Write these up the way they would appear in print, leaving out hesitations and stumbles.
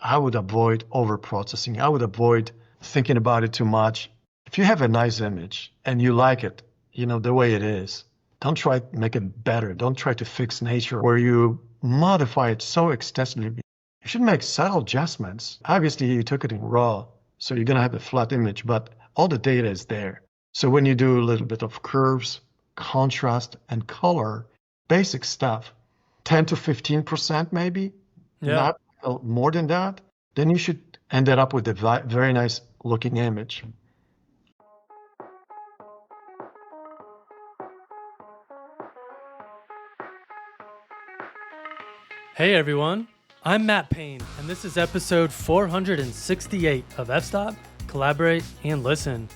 I would avoid over-processing. I would avoid thinking about it too much. If you have a nice image and you like it, the way it is, don't try to make it better. Don't try to fix nature where you modify it so extensively. You should make subtle adjustments. Obviously, you took it in RAW, so you're going to have a flat image, but all the data is there. So when you do a little bit of curves, contrast, and color, basic stuff, 10 to 15% maybe, Yeah. not more than that, then you should end up with a very nice looking image. Hey everyone, I'm Matt Payne, and this is episode 468 of F-Stop, Collaborate, and Listen.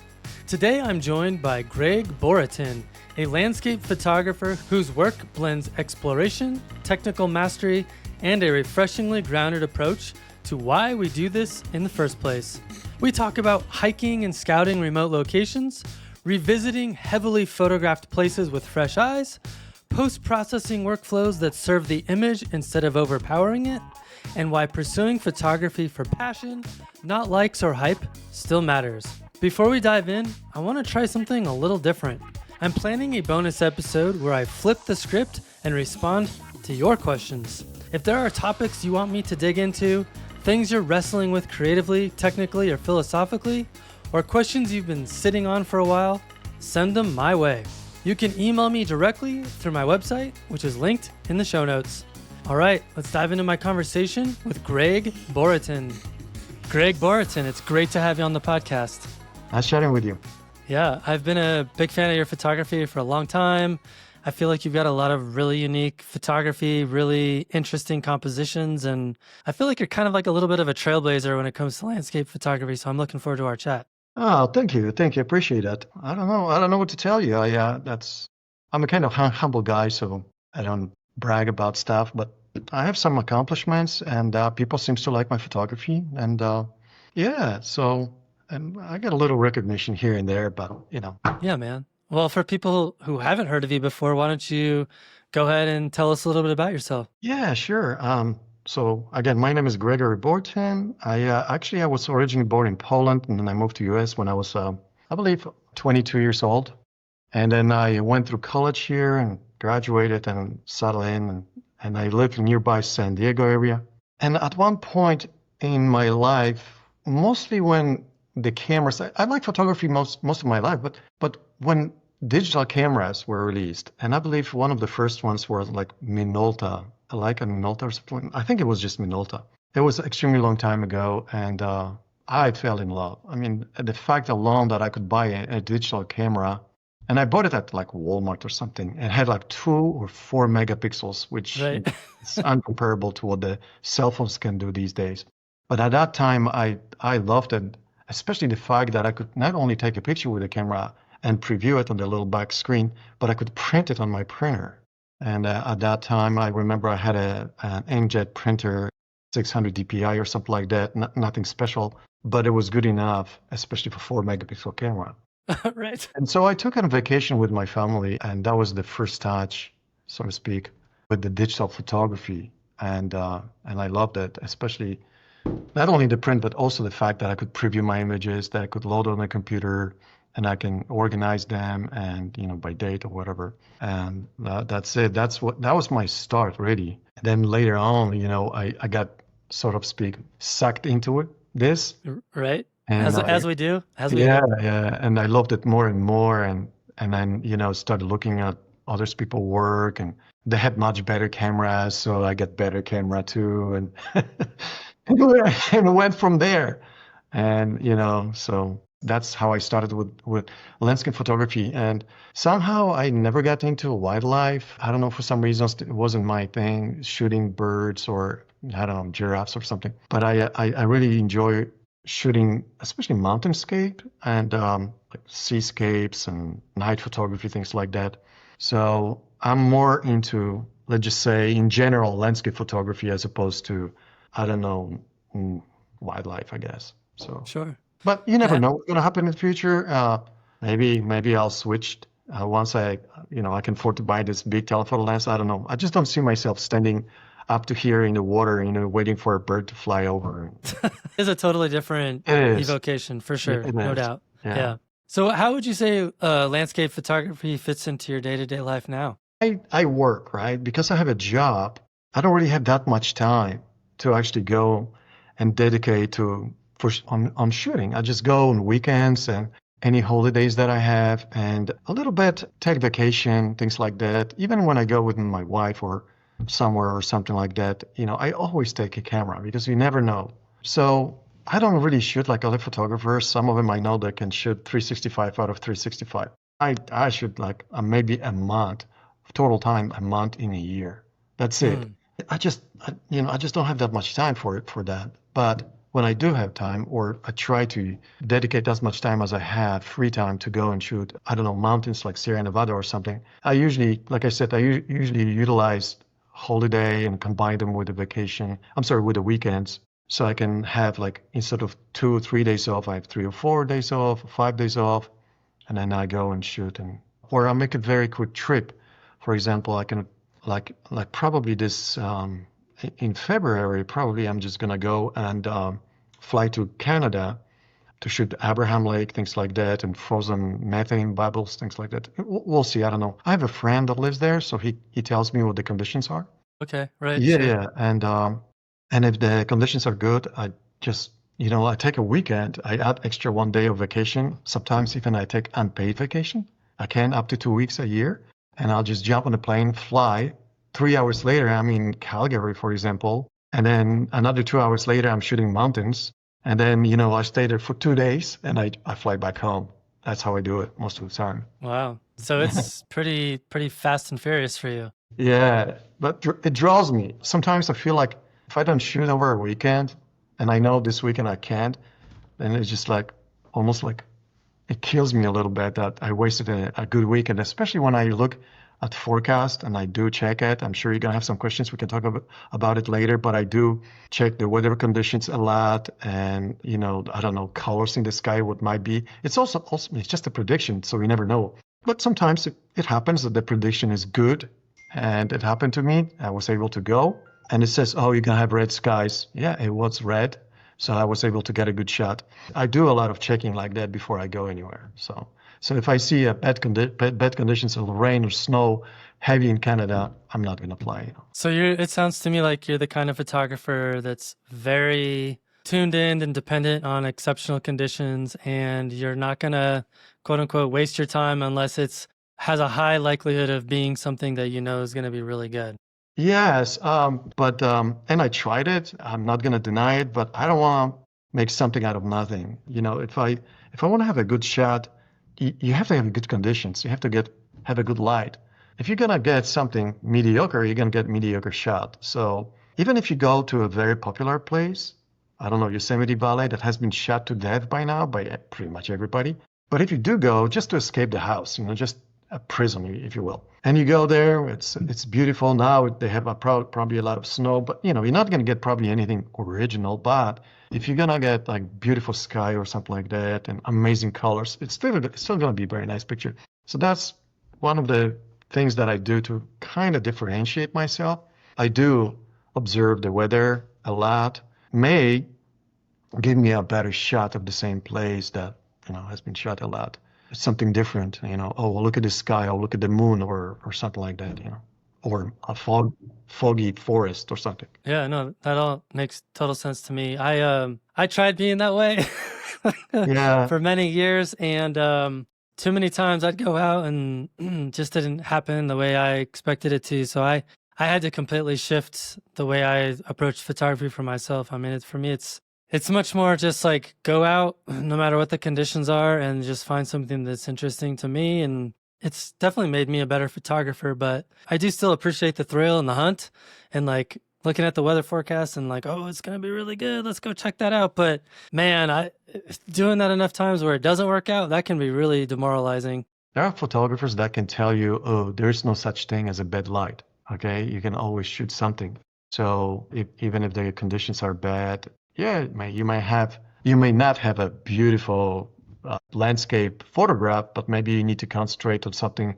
Today I'm joined by Greg Boratyn, a landscape photographer whose work blends exploration, technical mastery, and a refreshingly grounded approach to why we do this in the first place. We talk about hiking and scouting remote locations, revisiting heavily photographed places with fresh eyes, post-processing workflows that serve the image instead of overpowering it, and why pursuing photography for passion, not likes or hype, still matters. Before we dive in, I want to try something a little different. I'm planning a bonus episode where I flip the script and respond to your questions. If there are topics you want me to dig into, things you're wrestling with creatively, technically, or philosophically, or questions you've been sitting on for a while, send them my way. You can email me directly through my website, which is linked in the show notes. All right, let's dive into my conversation with Greg Boratyn. Greg Boratyn, it's great to have you on the podcast. Nice chatting with you. Yeah, I've been a big fan of your photography for a long time. I feel like you've got a lot of really unique photography, really interesting compositions, and I feel like you're kind of like a little bit of a trailblazer when it comes to landscape photography, so I'm looking forward to our chat. Oh, thank you. Appreciate that. I don't know what to tell you. I'm a kind of humble guy, so I don't brag about stuff, but I have some accomplishments, and people seems to like my photography, and and I get a little recognition here and there, but Yeah, man. Well, for people who haven't heard of you before, why don't you go ahead and tell us a little bit about yourself? Yeah, sure. So again, my name is Gregory Boratyn. I was originally born in Poland, and then I moved to US when I was, I believe, 22 years old. And then I went through college here and graduated and settled in, and I lived in nearby San Diego area. And at one point in my life, mostly when the cameras, I like photography most of my life, but when digital cameras were released, and I believe one of the first ones was like Minolta, like a Minolta or something. I think it was just Minolta. It was an extremely long time ago, and I fell in love. I mean, the fact alone that I could buy a digital camera, and I bought it at like Walmart or something, and had like 2 or 4 megapixels, which Right. is uncomparable to what the cell phones can do these days. But at that time, I loved it, especially the fact that I could not only take a picture with the camera and preview it on the little back screen, but I could print it on my printer. And at that time, I remember I had an inkjet printer, 600 DPI or something like that, nothing special, but it was good enough, especially for 4 megapixel camera. Right. And so I took on vacation with my family, and that was the first touch, so to speak, with the digital photography. And I loved it, especially not only the print, but also the fact that I could preview my images, that I could load on my computer, and I can organize them and, by date or whatever. And that's it. That was my start, really. And then later on, I got, so to speak, sucked into this. Right. And As we do. yeah. And I loved it more and more. And then, started looking at others people's work, and they had much better cameras. So I got better camera too. And, and went from there. And, so that's how I started with landscape photography. And somehow I never got into wildlife. I don't know, for some reasons it wasn't my thing, shooting birds or, I don't know, giraffes or something. But I really enjoy shooting, especially mountainscape and like seascapes and night photography, things like that. So I'm more into, let's just say, in general, landscape photography as opposed to, I don't know, wildlife, I guess. So Sure. but you never know what's going to happen in the future. Maybe I'll switch once I can afford to buy this big telephoto lens. I don't know. I just don't see myself standing up to here in the water, waiting for a bird to fly over. It's a totally different It is. evocation for sure, It no is. doubt. Yeah. Yeah. So how would you say landscape photography fits into your day-to-day life now? I work, right? Because I have a job, I don't really have that much time to actually go and dedicate on shooting. I just go on weekends and any holidays that I have and a little bit take vacation, things like that. Even when I go with my wife or somewhere or something like that, I always take a camera because you never know. So I don't really shoot like other photographers. Some of them I know that can shoot 365 out of 365. I shoot like maybe a month, total time a month in a year. That's it. I just don't have that much time for that. But when I do have time, or I try to dedicate as much time as I have free time to go and shoot, I don't know, mountains like Sierra Nevada or something. I usually, like I said, usually utilize holiday and combine them with the vacation. I'm sorry, with the weekends. So I can have like, instead of 2 or 3 days off, I have 3 or 4 days off, 5 days off, and then I go and shoot. Or I'll make a very quick trip. For example, I can like probably this in February, probably I'm just gonna go and fly to Canada to shoot Abraham Lake, things like that, and frozen methane bubbles, things like that. We'll see. I don't know. I have a friend that lives there, so he tells me what the conditions are. Okay, right. Yeah, Sure. yeah, and if the conditions are good, I just I take a weekend. I add extra 1 day of vacation. Sometimes even I take unpaid vacation. I can up to 2 weeks a year, and I'll just jump on a plane, fly. 3 hours later, I'm in Calgary, for example, and then another 2 hours later, I'm shooting mountains. And then, I stay there for 2 days and I fly back home. That's how I do it most of the time. Wow. So it's pretty fast and furious for you. Yeah, but it draws me. Sometimes I feel like if I don't shoot over a weekend and I know this weekend I can't, then it's just like almost like it kills me a little bit that I wasted a good weekend, especially when I look at forecast and I do check it. I'm sure you're going to have some questions. We can talk about it later, but I do check the weather conditions a lot and, I don't know, colors in the sky, what might be. It's also it's just a prediction, so we never know. But sometimes it happens that the prediction is good, and it happened to me. I was able to go and it says, oh, you're going to have red skies. Yeah, it was red. So I was able to get a good shot. I do a lot of checking like that before I go anywhere. So if I see a bad conditions of rain or snow heavy in Canada, I'm not going to fly. So it sounds to me like you're the kind of photographer that's very tuned in and dependent on exceptional conditions, and you're not going to quote unquote waste your time unless has a high likelihood of being something that is going to be really good. Yes, but and I tried it. I'm not going to deny it, but I don't want to make something out of nothing. If I want to have a good shot, you have to have good conditions. You have to have a good light. If you're gonna get something mediocre, you're gonna get mediocre shot. So even if you go to a very popular place, I don't know, Yosemite Valley, that has been shot to death by now by pretty much everybody. But if you do go just to escape the house, just a prison, if you will, and you go there, it's beautiful. Now they have probably a lot of snow, but you're not gonna get probably anything original. But if you're gonna get like beautiful sky or something like that and amazing colors, it's still gonna be a very nice picture. So that's one of the things that I do to kind of differentiate myself. I do observe the weather a lot. May give me a better shot of the same place that has been shot a lot. It's something different. Oh, well, look at the sky, or look at the moon, or something like that. Or a foggy forest or something. Yeah, no, that all makes total sense to me. I tried being that way Yeah. for many years, and too many times I'd go out and just didn't happen the way I expected it to. So I had to completely shift the way I approach photography for myself. I mean, for me, it's much more just like go out no matter what the conditions are and just find something that's interesting to me. And it's definitely made me a better photographer, but I do still appreciate the thrill and the hunt and like looking at the weather forecast and like, oh, it's going to be really good. Let's go check that out. But man, doing that enough times where it doesn't work out, that can be really demoralizing. There are photographers that can tell you, oh, there's no such thing as a bad light. Okay. You can always shoot something. So even if the conditions are bad, yeah, you may not have a beautiful landscape photograph, but maybe you need to concentrate on something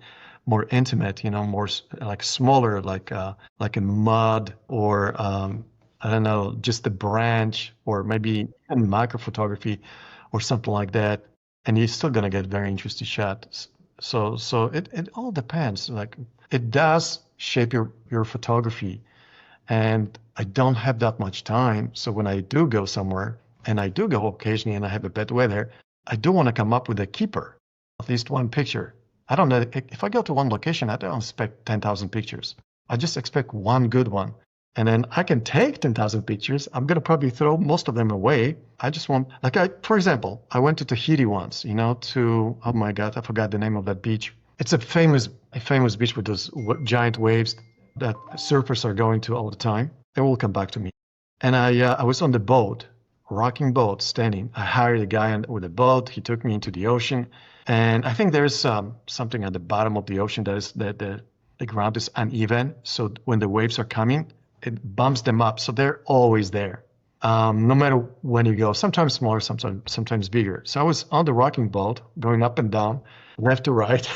more intimate, more like smaller, like a mud or I don't know, just a branch or maybe a macro photography or something like that, and you're still gonna get very interesting shots. So it all depends. Like it does shape your photography, and I don't have that much time. So when I do go somewhere, and I do go occasionally, and I have a bad weather, I do want to come up with a keeper, at least one picture. I don't know if I go to one location, I don't expect 10,000 pictures. I just expect one good one. And then I can take 10,000 pictures. I'm going to probably throw most of them away. I just want, for example, I went to Tahiti once, oh my God, I forgot the name of that beach. It's a famous beach with those giant waves that surfers are going to all the time. They will come back to me. And I was on the boat, rocking boat, standing. I hired a guy with a boat. He took me into the ocean. And I think there's something at the bottom of the ocean that is that the ground is uneven. So when the waves are coming, it bumps them up. So they're always there, no matter when you go. Sometimes smaller, sometimes bigger. So I was on the rocking boat, going up and down, left to right.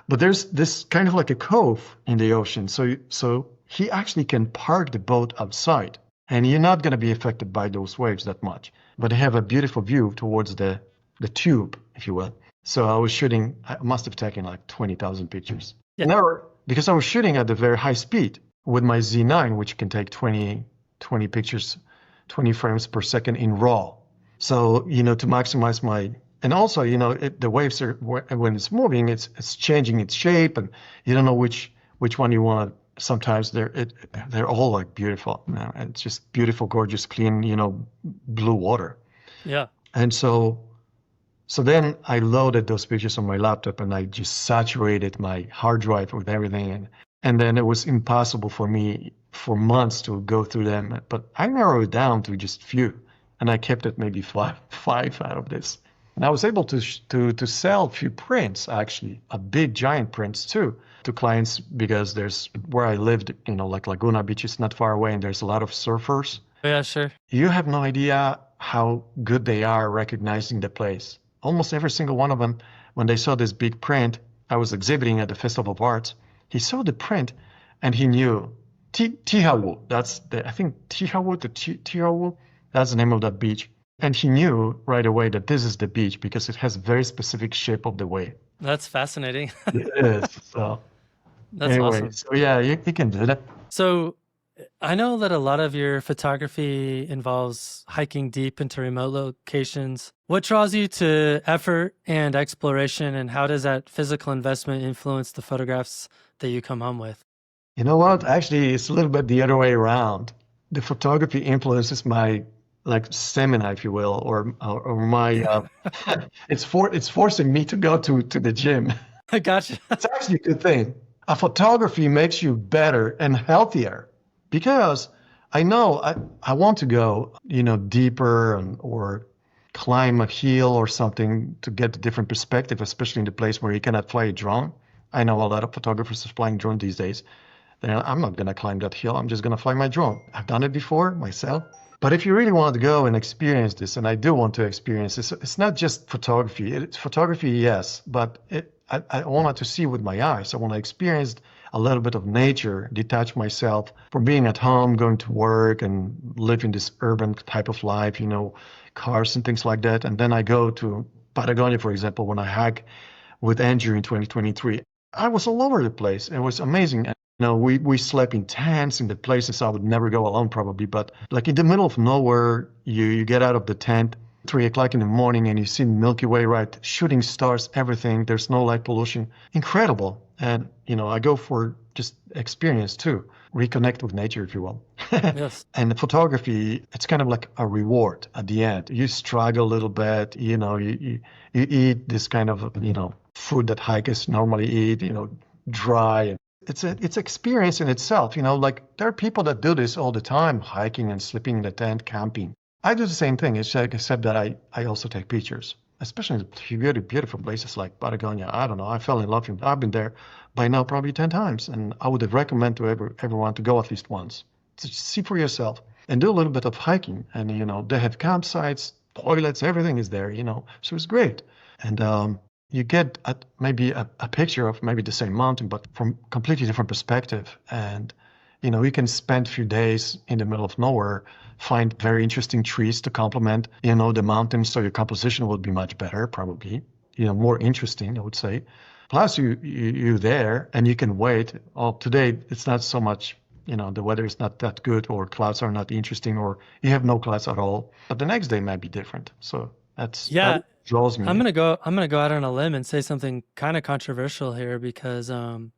But there's this kind of like a cove in the ocean. So he actually can park the boat outside, and you're not going to be affected by those waves that much. But they have a beautiful view towards the tube, if you will. So I was shooting, I must have taken like 20,000 pictures. Yeah. Now, because I was shooting at a very high speed with my Z9, which can take 20 pictures, 20 frames per second in RAW. So, to maximize my, and also, the waves are, when it's moving, it's changing its shape, and you don't know which one you want. Sometimes they're all like beautiful. It's just beautiful, gorgeous, clean, blue water. Yeah. And so then I loaded those pictures on my laptop, and I just saturated my hard drive with everything. And then it was impossible for me for months to go through them. But I narrowed it down to just few, and I kept it maybe five out of this. And I was able to sell a few prints, actually, a big giant prints too, to clients, because there's where I lived, like Laguna Beach is not far away, and there's a lot of surfers. Yeah, sure. You have no idea how good they are recognizing the place. Almost every single one of them, when they saw this big print, I was exhibiting at the Festival of Arts, he saw the print and he knew Tihawu. I think Tihawu, that's the name of that beach. And he knew right away that this is the beach because it has a very specific shape of the wave. That's fascinating. It is. So That's anyway, awesome. so yeah, you can do that. So I know that a lot of your photography involves hiking deep into remote locations. What draws you to effort and exploration, and how does that physical investment influence the photographs that you come home with? You know what? Actually, it's a little bit the other way around. The photography influences my stamina, if you will, or my it's forcing me to go to the gym. I gotcha. It's actually a good thing. A photography makes you better and healthier, because I know I want to go, deeper or climb a hill or something to get a different perspective, especially in the place where you cannot fly a drone. I know a lot of photographers are flying drone these days. Then I'm not going to climb that hill. I'm just going to fly my drone. I've done it before myself. But if you really want to go and experience this, and I do want to experience this, it's not just photography. It's photography, yes, but I wanted to see with my eyes. I want to experience a little bit of nature, detach myself from being at home, going to work, and living this urban type of life, cars and things like that. And then I go to Patagonia, for example, when I hike with Andrew in 2023. I was all over the place. It was amazing. We slept in tents in the places I would never go alone probably, but like in the middle of nowhere, you get out of the tent, 3 o'clock in the morning, and you see Milky Way, right? Shooting stars, everything. There's no light pollution. Incredible. And, I go for just experience too. Reconnect with nature, if you will. Yes. And the photography, it's kind of like a reward at the end. You struggle a little bit, you eat this kind of, food that hikers normally eat, dry. It's experience in itself, there are people that do this all the time, hiking and sleeping in the tent, camping. I do the same thing, except that I also take pictures, especially in very beautiful places like Patagonia. I don't know, I fell in love with it. I've been there by now probably 10 times, and I would recommend to everyone to go at least once, to see for yourself and do a little bit of hiking. And, they have campsites, toilets, everything is there, so it's great. And you get maybe a picture of maybe the same mountain, but from completely different perspective. And, you can spend a few days in the middle of nowhere, find very interesting trees to complement, the mountain. So your composition will be much better, probably, more interesting, I would say. Plus you're there and you can wait. Oh, today it's not so much, the weather is not that good, or clouds are not interesting, or you have no clouds at all. But the next day might be different. So Yeah, that draws me. I'm gonna go out on a limb and say something kind of controversial here because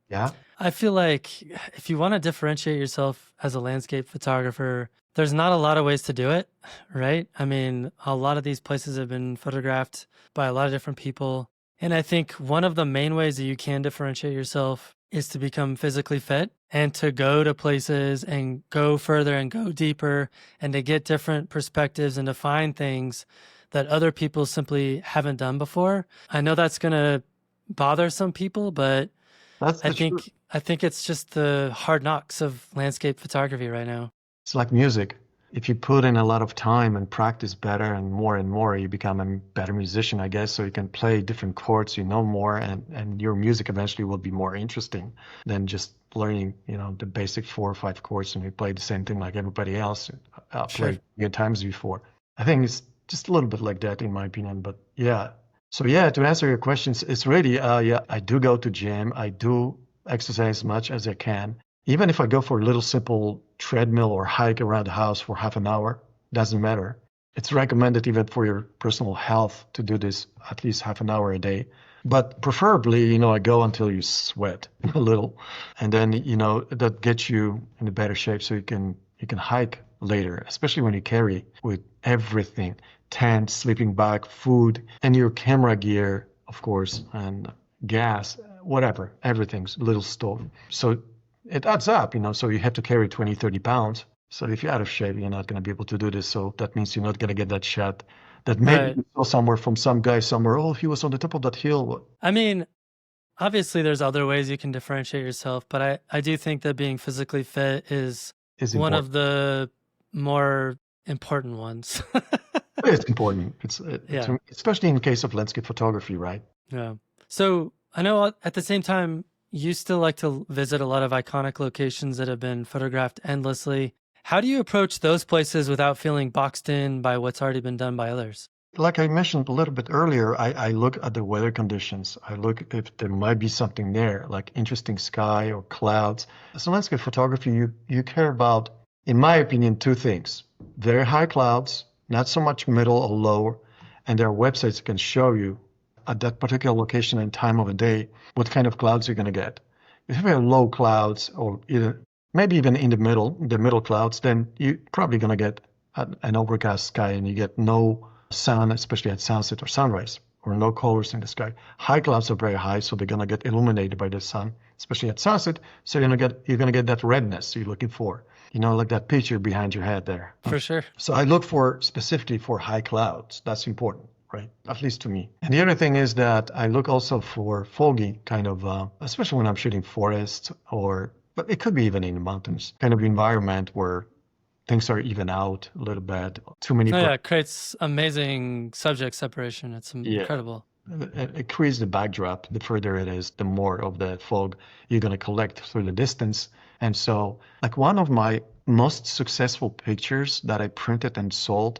Yeah. I feel like if you want to differentiate yourself as a landscape photographer, there's not a lot of ways to do it, right? I mean, a lot of these places have been photographed by a lot of different people. And I think one of the main ways that you can differentiate yourself is to become physically fit and to go to places and go further and go deeper and to get different perspectives and to find things that other people simply haven't done before. I know that's going to bother some people, but That's I the truth. think I think it's just the hard knocks of landscape photography right now. It's like music. If you put in a lot of time and practice better and more, you become a better musician, I guess. So you can play different chords, more, and your music eventually will be more interesting than just learning, the basic 4 or 5 chords and you play the same thing like everybody else Sure. played good times before. I think it's just a little bit like that in my opinion. But yeah. So yeah, to answer your questions, it's really yeah, I do go to gym. I do exercise as much as I can. Even if I go for a little simple treadmill or hike around the house for half an hour, doesn't matter. It's recommended even for your personal health to do this at least half an hour a day. But preferably, I go until you sweat a little, and then that gets you in a better shape so you can hike later, especially when you carry with everything, tent, sleeping bag, food, and your camera gear, of course, and gas, whatever, everything's a little stove. So it adds up, so you have to carry 20, 30 pounds. So if you're out of shape, you're not going to be able to do this. So that means you're not going to get that shot that maybe Right. you saw somewhere from some guy somewhere. Oh, he was on the top of that hill. I mean, obviously there's other ways you can differentiate yourself, but I do think that being physically fit is Is one important. of the more important ones. It's important. It's Yeah. especially in case of landscape photography, right? Yeah. So I know at the same time, you still like to visit a lot of iconic locations that have been photographed endlessly. How do you approach those places without feeling boxed in by what's already been done by others? Like I mentioned a little bit earlier, I look at the weather conditions. I look if there might be something there, like interesting sky or clouds. As a landscape photography, you care about, in my opinion, two things. Very high clouds, not so much middle or low, and there are websites that can show you at that particular location and time of the day what kind of clouds you're going to get. If you have low clouds or maybe even in the middle clouds, then you're probably going to get an overcast sky and you get no sun, especially at sunset or sunrise, or no colors in the sky. High clouds are very high, so they're going to get illuminated by the sun, especially at sunset. So you're going to get that redness you're looking for, like that picture behind your head there. For sure. So I look for specifically for high clouds. That's important, right? At least to me. And the other thing is that I look also for foggy kind of, especially when I'm shooting forests but it could be even in the mountains, kind of environment where things are even out a little bit. Too many. Oh yeah, it creates amazing subject separation. It's Yeah. incredible. It creates the backdrop. The further it is, the more of the fog you're going to collect through the distance. And so, like one of my most successful pictures that I printed and sold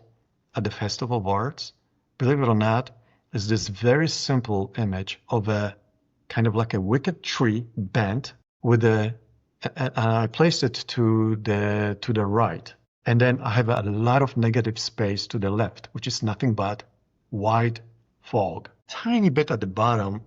at the Festival of Arts, believe it or not, is this very simple image of a kind of like a wicked tree bent with and I placed it to the right. And then I have a lot of negative space to the left, which is nothing but white fog. Tiny bit at the bottom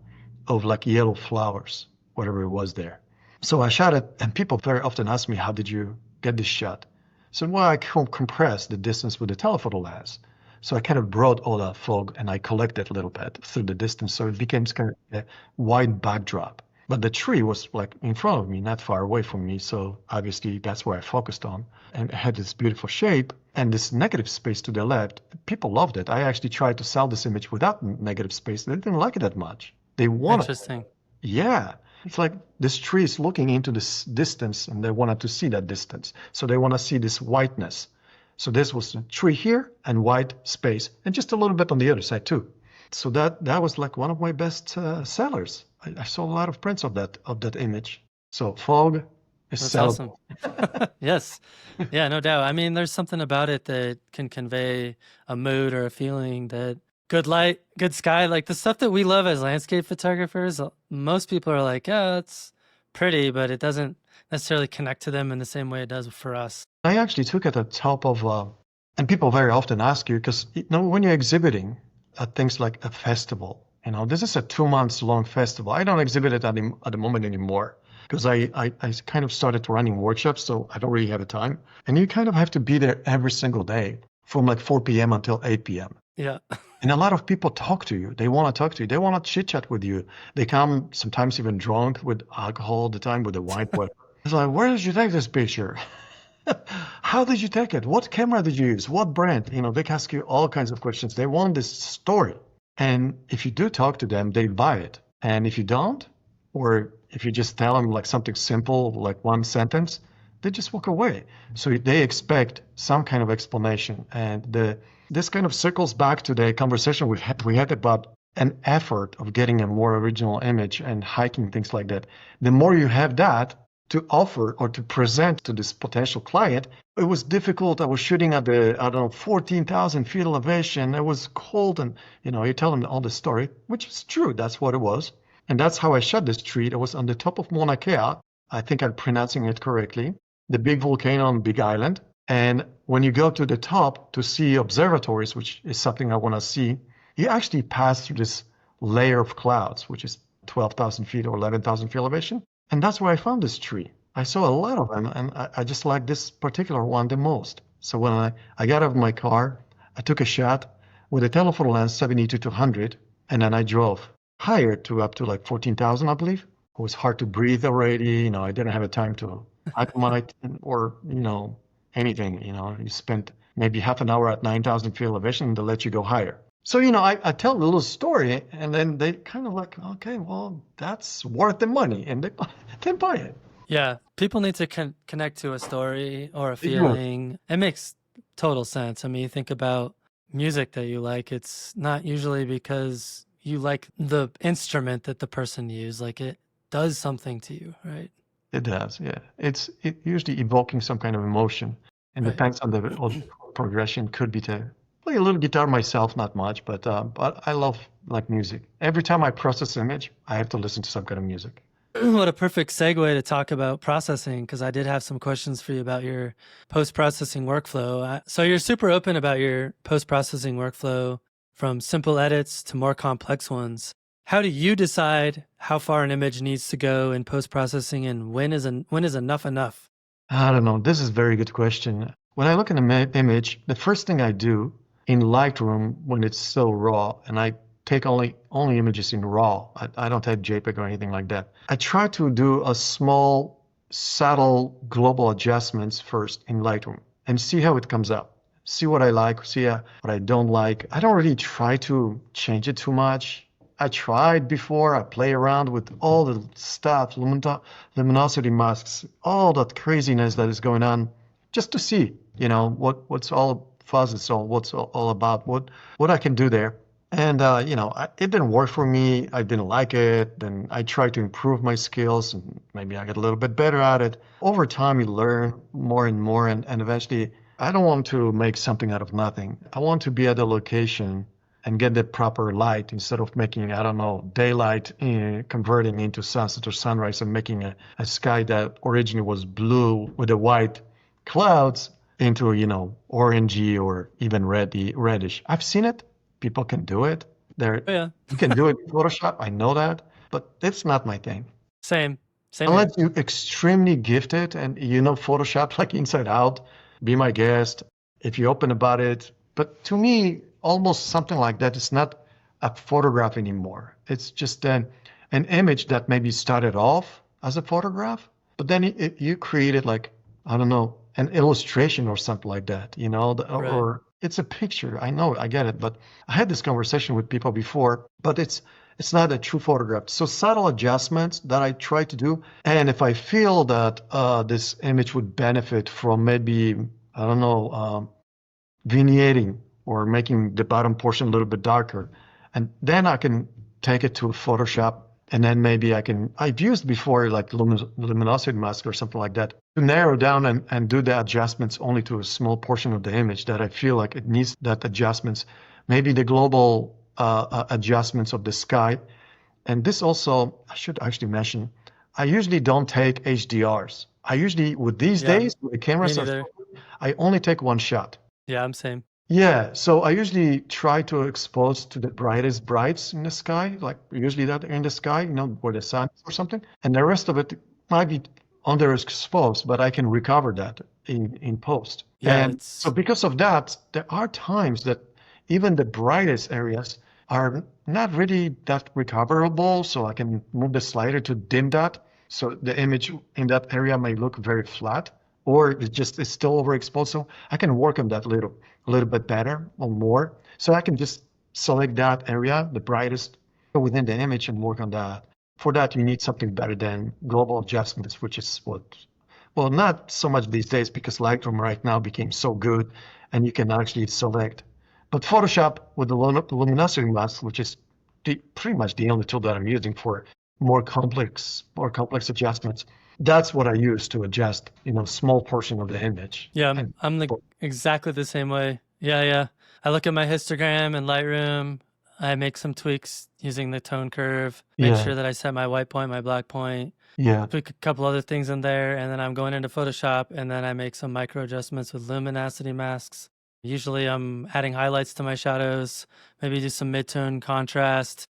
of like yellow flowers, whatever it was there. So I shot it, and people very often ask me, how did you get this shot? So, well, I compressed the distance with the telephoto lens. So I kind of brought all that fog and I collected a little bit through the distance. So it became kind of a white backdrop. But the tree was like in front of me, not far away from me. So obviously that's where I focused on. And it had this beautiful shape and this negative space to the left. People loved it. I actually tried to sell this image without negative space. They didn't like it that much. They wanted it. Interesting. Yeah. It's like this tree is looking into this distance and they wanted to see that distance. So they want to see this whiteness. So this was a tree here and white space and just a little bit on the other side too. So that was like one of my best sellers. I saw a lot of prints of that image. So fog is That's awesome. sellable. Yes. Yeah, no doubt. I mean, there's something about it that can convey a mood or a feeling that good light, good sky, like the stuff that we love as landscape photographers, most people are like, yeah, it's pretty, but it doesn't necessarily connect to them in the same way it does for us. I actually took it at the top of, and people very often ask you, because when you're exhibiting at things like a festival, this is a 2 months long festival. I don't exhibit it at the moment anymore because I kind of started running workshops, so I don't really have the time. And you kind of have to be there every single day from like 4 p.m. until 8 p.m. Yeah. And a lot of people talk to you. They want to talk to you. They want to chit chat with you. They come sometimes even drunk with alcohol all the time with a wine. It's like, where did you take this picture? How did you take it? What camera did you use? What brand? They ask you all kinds of questions. They want this story. And if you do talk to them, they buy it. And if you don't, or if you just tell them like something simple, like one sentence, they just walk away. So they expect some kind of explanation. And this kind of circles back to the conversation we had about an effort of getting a more original image and hiking, things like that. The more you have that to offer or to present to this potential client, it was difficult. I was shooting at 14,000 feet elevation. It was cold, and you tell them all the story, which is true. That's what it was. And that's how I shot this tree. It was on the top of Mauna Kea. I think I'm pronouncing it correctly. The big volcano on Big Island. And when you go to the top to see observatories, which is something I want to see, you actually pass through this layer of clouds, which is 12,000 feet or 11,000 feet elevation. And that's where I found this tree. I saw a lot of them, and I just like this particular one the most. So when I got out of my car, I took a shot with a telephoto lens 70-200, and then I drove higher to up to like 14,000, I believe. It was hard to breathe already. I didn't have a time to acclimate or, anything. You spent maybe half an hour at 9,000 feet elevation, and they let you go higher. So, I tell a little story, and then they kind of like, okay, well, that's worth the money, and they buy it. Yeah, people need to connect to a story or a feeling. It makes total sense. I mean, you think about music that you like, it's not usually because you like the instrument that the person used. Like, it does something to you, right? It does, yeah. It's usually evoking some kind of emotion, and depends on the progression. Could be to play a little guitar myself, not much, but I love like music. Every time I process image, I have to listen to some kind of music. What a perfect segue to talk about processing, because I did have some questions for you about your post-processing workflow. So you're super open about your post-processing workflow, from simple edits to more complex ones. How do you decide how far an image needs to go in post-processing, and when is enough enough? I don't know. This is a very good question. When I look at an image, the first thing I do in Lightroom when it's still raw, and I take only images in RAW. I don't take JPEG or anything like that. I try to do a small, subtle global adjustments first in Lightroom and see how it comes out. See what I like, see what I don't like. I don't really try to change it too much. I tried before. I play around with all the stuff, luminosity masks, all that craziness that is going on, just to see, what's all fuzz is all, what's all about, what I can do there. And, it didn't work for me. I didn't like it. Then I tried to improve my skills, and maybe I got a little bit better at it. Over time, you learn more and more. And eventually, I don't want to make something out of nothing. I want to be at a location and get the proper light instead of making, daylight converting into sunset or sunrise and making a sky that originally was blue with the white clouds into, orangey or even reddish. I've seen it. People can do it. You can do it in Photoshop. I know that, but it's not my thing. Same. Unless you're extremely gifted and Photoshop like inside out, be my guest. If you're open about it. But to me, almost something like that is not a photograph anymore. It's just an image that maybe started off as a photograph, but then you created like, an illustration or something like that, or it's a picture. I know, I get it, but I had this conversation with people before, but it's not a true photograph. So subtle adjustments that I try to do. And if I feel that this image would benefit from maybe, vignetting or making the bottom portion a little bit darker, And then I can take it to Photoshop, and then maybe I've used before like luminosity mask or something like that to narrow down and do the adjustments only to a small portion of the image that I feel like it needs that adjustments, maybe the global adjustments of the sky. And this also, I should actually mention, I usually don't take HDRs. I usually, with these days, with the cameras, I only take one shot. Yeah, I'm same. Yeah, so I usually try to expose to the brightest brights in the sky, like usually that in the sky, where the sun is or something. And the rest of it might be underexposed, but I can recover that in post. Yeah, and so because of that, there are times that even the brightest areas are not really that recoverable, so I can move the slider to dim that. So the image in that area may look very flat, or it's still overexposed. So I can work on that a little bit better or more. So I can just select that area, the brightest within the image, and work on that. For that, you need something better than global adjustments, which is well, not so much these days because Lightroom right now became so good and you can actually select. But Photoshop with the luminosity mask, which is pretty much the only tool that I'm using for more complex adjustments, that's what I use to adjust, small portion of the image. Yeah, I'm exactly the same way. Yeah. I look at my histogram in Lightroom. I make some tweaks using the tone curve, make sure that I set my white point, my black point, tweak a couple other things in there, and then I'm going into Photoshop, and then I make some micro adjustments with luminosity masks. Usually I'm adding highlights to my shadows, maybe do some mid-tone contrast.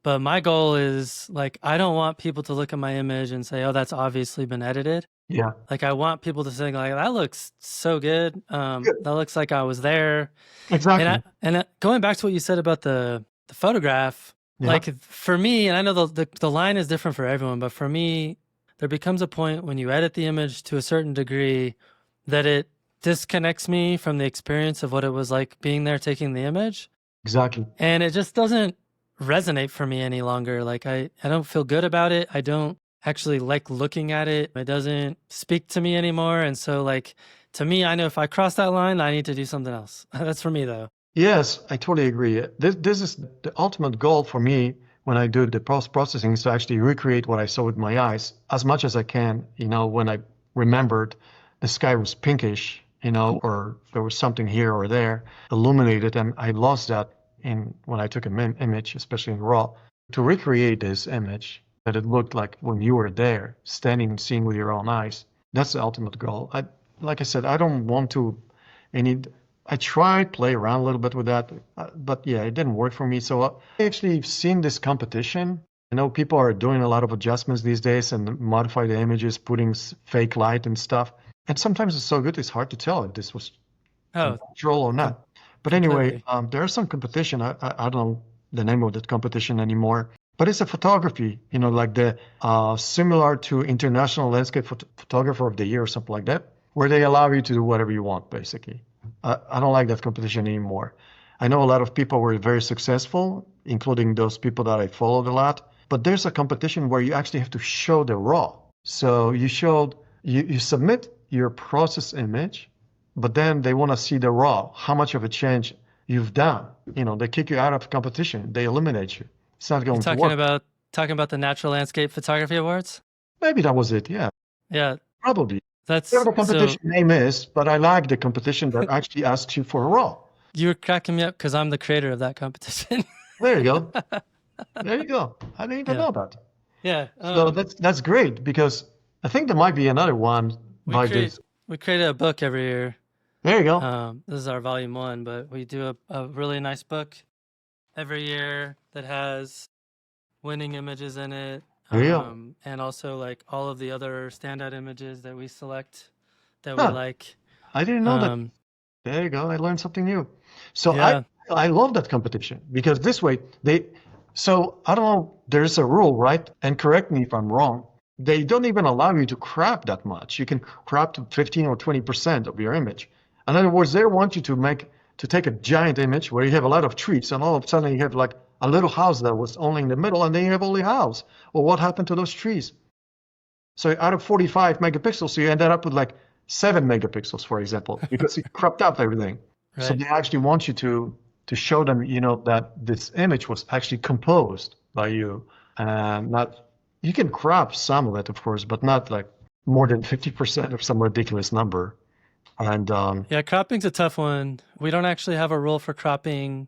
But my goal is, like, I don't want people to look at my image and say, oh, that's obviously been edited. Yeah. Like, I want people to think, like, that looks so good. That looks like I was there. Exactly. And going back to what you said about the photograph, like, for me, and I know the line is different for everyone, but for me, there becomes a point when you edit the image to a certain degree that it disconnects me from the experience of what it was like being there taking the image. Exactly. And it just doesn't resonate for me any longer. Like, I don't feel good about it. I don't actually like looking at it. It doesn't speak to me anymore. And so, like, to me, I know if I cross that line, I need to do something else. That's for me, though. Yes, I totally agree. This is the ultimate goal for me when I do the post-processing, is to actually recreate what I saw with my eyes as much as I can. When I remembered the sky was pinkish, or there was something here or there illuminated, and I lost that when I took an image, especially in RAW, to recreate this image that it looked like when you were there, standing and seeing with your own eyes. That's the ultimate goal. Like I said, I don't want to I tried play around a little bit with that, but yeah, it didn't work for me. So I actually seen this competition. I know people are doing a lot of adjustments these days and modify the images, putting fake light and stuff. And sometimes it's so good, it's hard to tell if this was natural or not. But anyway, there's some competition. I don't know the name of that competition anymore, but it's a photography, like the similar to International Landscape Photographer of the Year or something like that, where they allow you to do whatever you want, basically. I don't like that competition anymore. I know a lot of people were very successful, including those people that I followed a lot, but there's a competition where you actually have to show the raw. So you submit your process image, but then they want to see the raw, how much of a change you've done. They kick you out of the competition. They eliminate you. It's not going to work. Talking about the Natural Landscape Photography Awards? Maybe that was it, yeah. Yeah. Probably. That's whatever the competition name is, but I like the competition that actually asks you for a raw. You were cracking me up because I'm the creator of that competition. There you go. There you go. I didn't even know that. Yeah. So that's great, because I think there might be another one this. We created a book every year. There you go. This is our volume 1, but we do a really nice book every year that has winning images in it. And also, like, all of the other standout images that we select that we like. I didn't know that. There you go. I learned something new. So I love that competition, because this way so I don't know, there's a rule, right? And correct me if I'm wrong. They don't even allow you to crop that much. You can crop to 15 or 20% of your image. In other words, they want you to take a giant image where you have a lot of trees, and all of a sudden you have like a little house that was only in the middle, and then you have only a house. Well, what happened to those trees? So out of 45 megapixels, you ended up with like 7 megapixels, for example, because you cropped out everything. Right. So they actually want you to to show them, that this image was actually composed by you. And not, you can crop some of it, of course, but not like more than 50% of some ridiculous number. And Yeah, cropping's a tough one. We don't actually have a rule for cropping,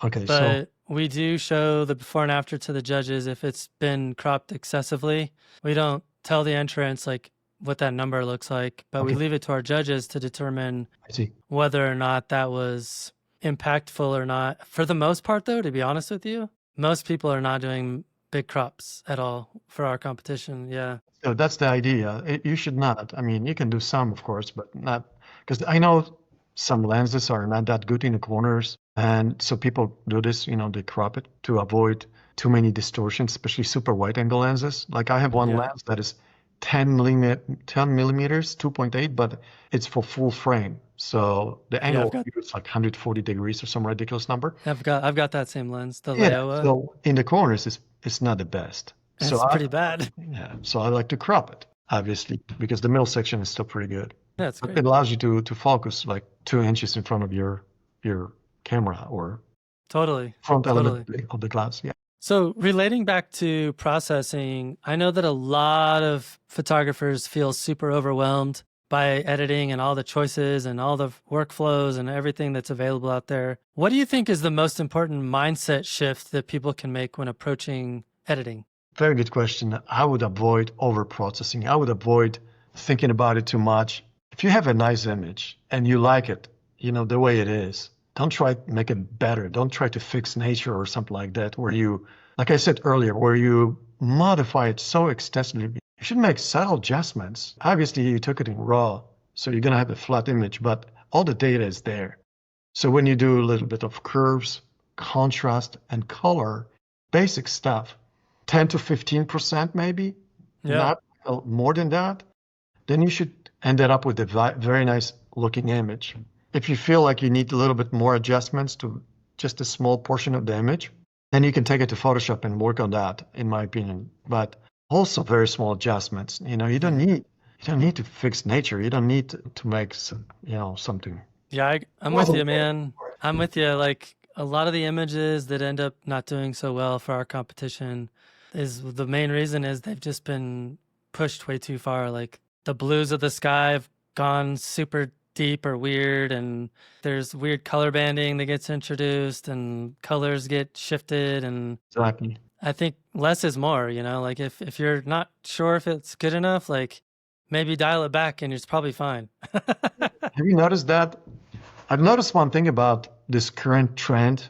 okay, so but we do show the before and after to the judges if it's been cropped excessively. We don't tell the entrants like what that number looks like, but we okay, leave it to our judges to determine I see. whether or not that was impactful or not. For the most part, though, to be honest with you, most people are not doing big crops at all for our competition. Yeah. So that's the idea. You should not. I mean, you can do some, of course, but not because I know some lenses are not that good in the corners, and so people do this. They crop it to avoid too many distortions, especially super wide angle lenses. Like I have one Yeah. lens that is 10 millimeters, 2.8, but it's for full frame. So the angle is like 140 degrees or some ridiculous number. I've got that same lens, the Yeah. Leoa. So in the corners, it's not the best. It's So pretty bad. yeah, so I like to crop it, obviously, because the middle section is still pretty good. Yeah, it's But great. it allows you to focus like 2 inches in front of your camera or Totally. front element of the glass. Yeah. So relating back to processing, I know that a lot of photographers feel super overwhelmed by editing and all the choices and all the workflows and everything that's available out there. What do you think is the most important mindset shift that people can make when approaching editing? Very good question. I would avoid over-processing. I would avoid thinking about it too much. If you have a nice image and you like it, the way it is, don't try to make it better. Don't try to fix nature or something like that, where you, like I said earlier, where you modify it so extensively. You should make subtle adjustments. Obviously, you took it in RAW, so you're going to have a flat image, but all the data is there. So when you do a little bit of curves, contrast, and color, basic stuff, 10 to 15% maybe, not more than that, then you should end up with a very nice looking image. If you feel like you need a little bit more adjustments to just a small portion of the image, then you can take it to Photoshop and work on that, in my opinion. But also very small adjustments. You don't need to fix nature. You don't need to make something. Yeah, I'm with you, man. I'm with you. Like a lot of the images that end up not doing so well for our competition is the main reason is they've just been pushed way too far. Like the blues of the sky have gone super deep or weird, and there's weird color banding that gets introduced and colors get shifted. And Exactly. I think less is more, like if you're not sure if it's good enough, like maybe dial it back and it's probably fine. Have you noticed that? I've noticed one thing about this current trend.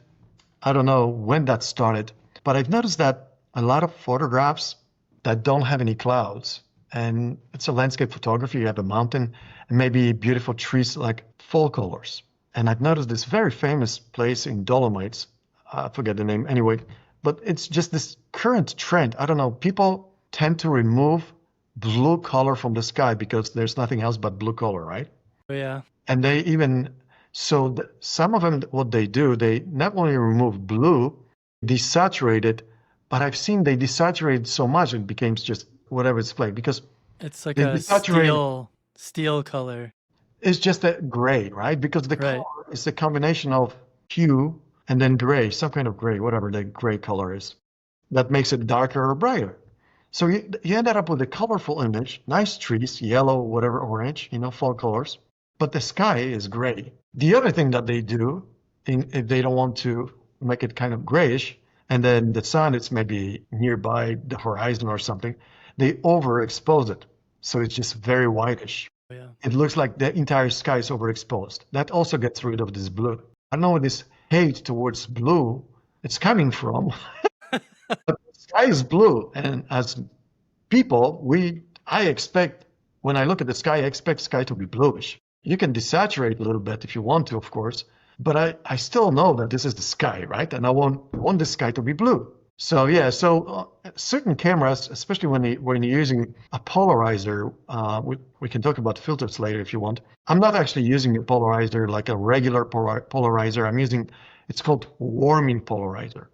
I don't know when that started, but I've noticed that a lot of photographs that don't have any clouds, and it's a landscape photography, you have a mountain and maybe beautiful trees, like full colors. And I've noticed this very famous place in Dolomites, I forget the name anyway, but it's just this current trend. I don't know, people tend to remove blue color from the sky because there's nothing else but blue color, right? Yeah. And they even, some of them, what they do, they not only remove blue, desaturate it, but I've seen they desaturate so much it becomes just whatever it's playing, because it's like a steel color. It's just a gray, right? Because the color is a combination of hue and then gray, some kind of gray, whatever the gray color is, that makes it darker or brighter. So you ended up with a colorful image, nice trees, yellow, whatever, orange, fall colors, but the sky is gray. The other thing that they do, if they don't want to make it kind of grayish, and then the sun is maybe nearby the horizon or something, they overexpose it. So it's just very whitish. Yeah. It looks like the entire sky is overexposed. That also gets rid of this blue. I don't know where this hate towards blue it's coming from. But the sky is blue. And as people, I expect, when I look at the sky, I expect sky to be bluish. You can desaturate a little bit if you want to, of course. But I still know that this is the sky, right? And I want the sky to be blue. So yeah, certain cameras, especially when you're using a polarizer, we can talk about filters later if you want. I'm not actually using a polarizer like a regular polarizer. It's called warming polarizer,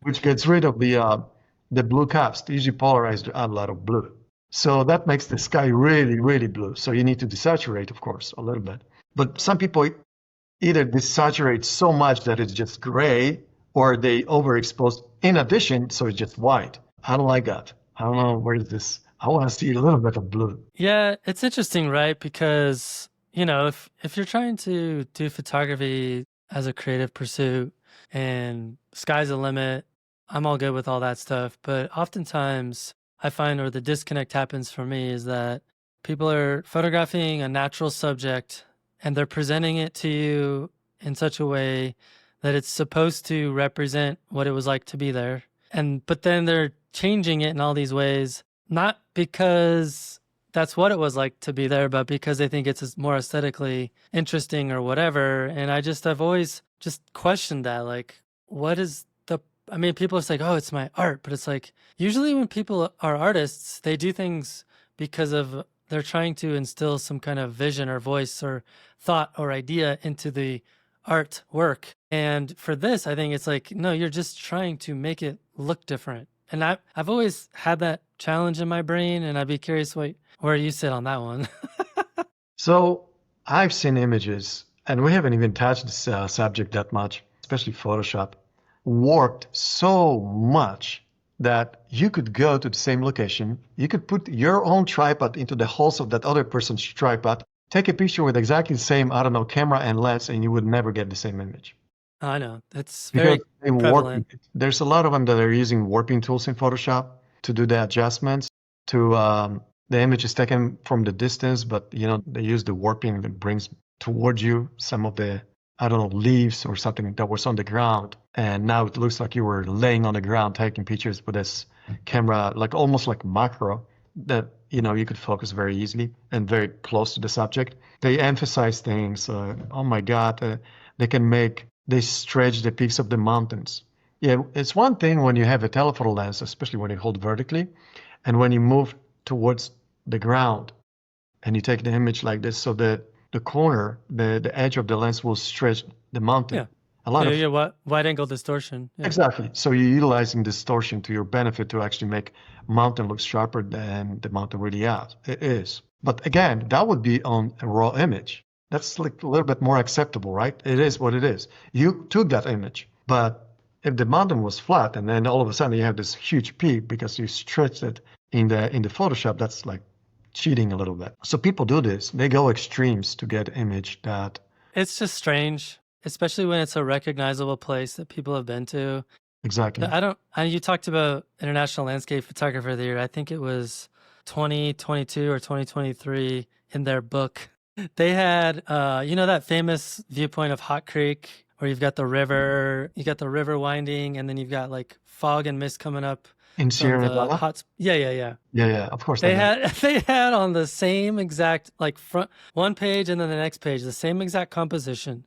which gets rid of the blue caps. They usually polarize to add a lot of blue. So that makes the sky really, really blue. So you need to desaturate, of course, a little bit. But some people either desaturate so much that it's just gray, or they overexpose in addition, so it's just white. I don't like that. I don't know where is this. I want to see a little bit of blue. Yeah, it's interesting, right? Because, if you're trying to do photography as a creative pursuit and sky's the limit, I'm all good with all that stuff. But oftentimes I find where the disconnect happens for me is that people are photographing a natural subject and they're presenting it to you in such a way that it's supposed to represent what it was like to be there. But then they're changing it in all these ways, not because that's what it was like to be there, but because they think it's more aesthetically interesting or whatever. And I've always just questioned that. Like, what is people are like, oh, it's my art. But it's like, usually when people are artists, they do things because they're trying to instill some kind of vision or voice or thought or idea into the artwork. And for this, I think it's like, no, you're just trying to make it look different. And I've always had that challenge in my brain, and I'd be curious where you sit on that one. So I've seen images, and we haven't even touched this subject that much, especially Photoshop, worked so much that you could go to the same location, you could put your own tripod into the holes of that other person's tripod, take a picture with exactly the same, I don't know, camera and lens, and you would never get the same image. I know. That's very Because prevalent. there's a lot of them that are using warping tools in Photoshop to do the adjustments to the image is taken from the distance, but they use the warping that brings towards you some of the, I don't know, leaves or something that was on the ground. And now it looks like you were laying on the ground taking pictures with this camera, like almost like macro that, you could focus very easily and very close to the subject. They emphasize things. Oh my God, they stretch the peaks of the mountains. Yeah, it's one thing when you have a telephoto lens, especially when you hold vertically, and when you move towards the ground and you take the image like this, so that the corner, the edge of the lens will stretch the mountain. Yeah. A lot of Wide angle distortion. Yeah. Exactly. So you're utilizing distortion to your benefit to actually make mountain look sharper than the mountain really is. But again, that would be on a raw image. That's like a little bit more acceptable, right? It is what it is. You took that image, but if the mountain was flat and then all of a sudden you have this huge peak because you stretched it in the Photoshop, that's like cheating a little bit. So people do this. They go extremes to get an image that. It's just strange, especially when it's a recognizable place that people have been to. Exactly. You talked about International Landscape Photographer of the Year. I think it was 2022 or 2023 in their book. They had, that famous viewpoint of Hot Creek where you've got the river winding, and then you've got like fog and mist coming up. In Sierra Nevada? Yeah. Yeah, of course. They had on the same exact, like front one page and then the next page, the same exact composition.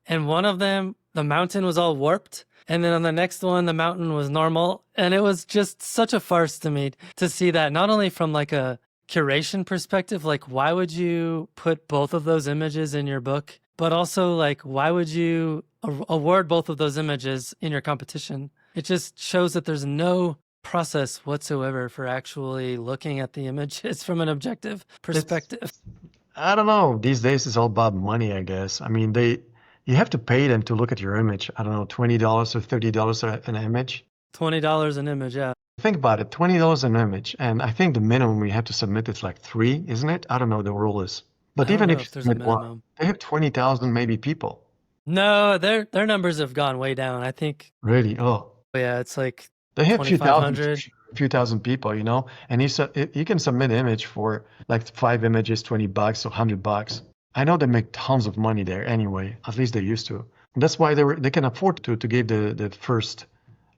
And one of them, the mountain was all warped. And then on the next one, the mountain was normal. And it was just such a farce to me to see that, not only from like a curation perspective, like why would you put both of those images in your book, but also like why would you award both of those images in your competition? It just shows that there's no process whatsoever for actually looking at the images from an objective perspective. I don't know. These days it's all about money, I guess. I mean, you have to pay them to look at your image. I don't know, $20 or $30 an image. $20 an image, yeah. Think about it, $20 an image, and I think the minimum we have to submit is like 3, isn't it? I don't know what the rule is. But even if there's a minimum, they have 20,000 maybe people. No, their numbers have gone way down. I think. Really? Oh. Yeah, it's like they have a few thousand people, and you can submit an image for like 5 images, $20 or $100. I know they make tons of money there anyway. At least they used to. And that's why they can afford to give the first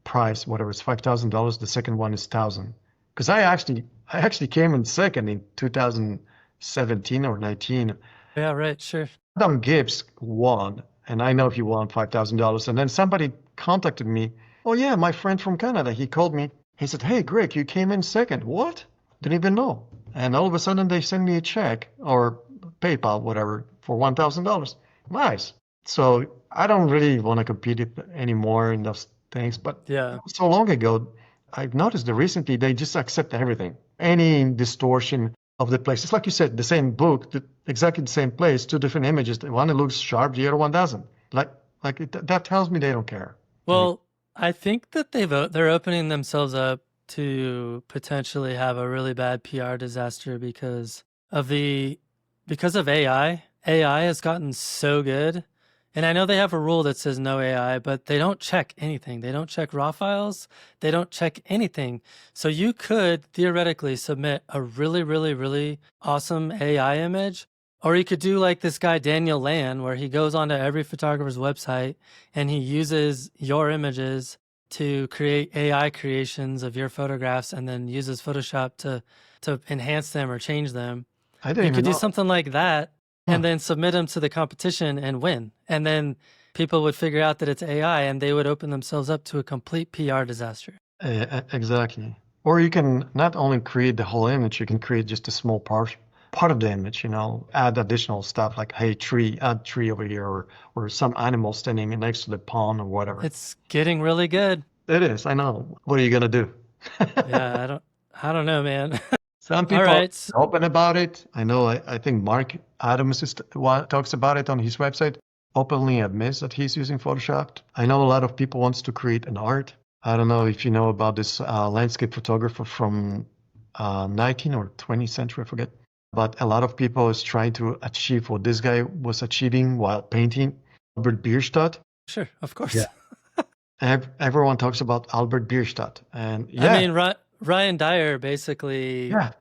prize, whatever, it's $5,000. The second one is $1,000. Because I actually came in second in 2017 or 19. Yeah, right, sure. Adam Gibbs won, and I know he won $5,000. And then somebody contacted me. Oh yeah, my friend from Canada. He called me. He said, "Hey, Greg, you came in second." What? Didn't even know. And all of a sudden they send me a check or PayPal, whatever, for $1,000. Nice. So I don't really want to compete anymore in those things. But yeah, so long ago, I've noticed that recently they just accept everything. Any distortion of the place. It's like you said, the same book, exactly the same place, two different images. The one looks sharp, the other one doesn't. That tells me they don't care. Well, I think that they're opening themselves up to potentially have a really bad PR disaster because of AI. AI has gotten so good. And I know they have a rule that says no AI, but they don't check anything. They don't check raw files. They don't check anything. So you could theoretically submit a really, really, really awesome AI image, or you could do like this guy, Daniel Land, where he goes onto every photographer's website and he uses your images to create AI creations of your photographs and then uses Photoshop to enhance them or change them. I didn't You even could do know. something like that and then submit them to the competition and win. And then people would figure out that it's AI and they would open themselves up to a complete PR disaster. Exactly. Or you can not only create the whole image, you can create just a small part of the image, add additional stuff like, hey, add tree over here, or some animal standing next to the pond or whatever. It's getting really good. It is, I know. What are you gonna do? Yeah, I don't know, man. Some All people right. are open about it. I know, I think Mark Adams talks about it on his website, openly admits that he's using Photoshop. I know a lot of people wants to create an art. I don't know if you know about this landscape photographer from 19th or 20th century, I forget. But a lot of people is trying to achieve what this guy was achieving while painting. Albert Bierstadt. Sure, of course. Yeah. Everyone talks about Albert Bierstadt. And I mean, Ryan Dyer basically, yeah,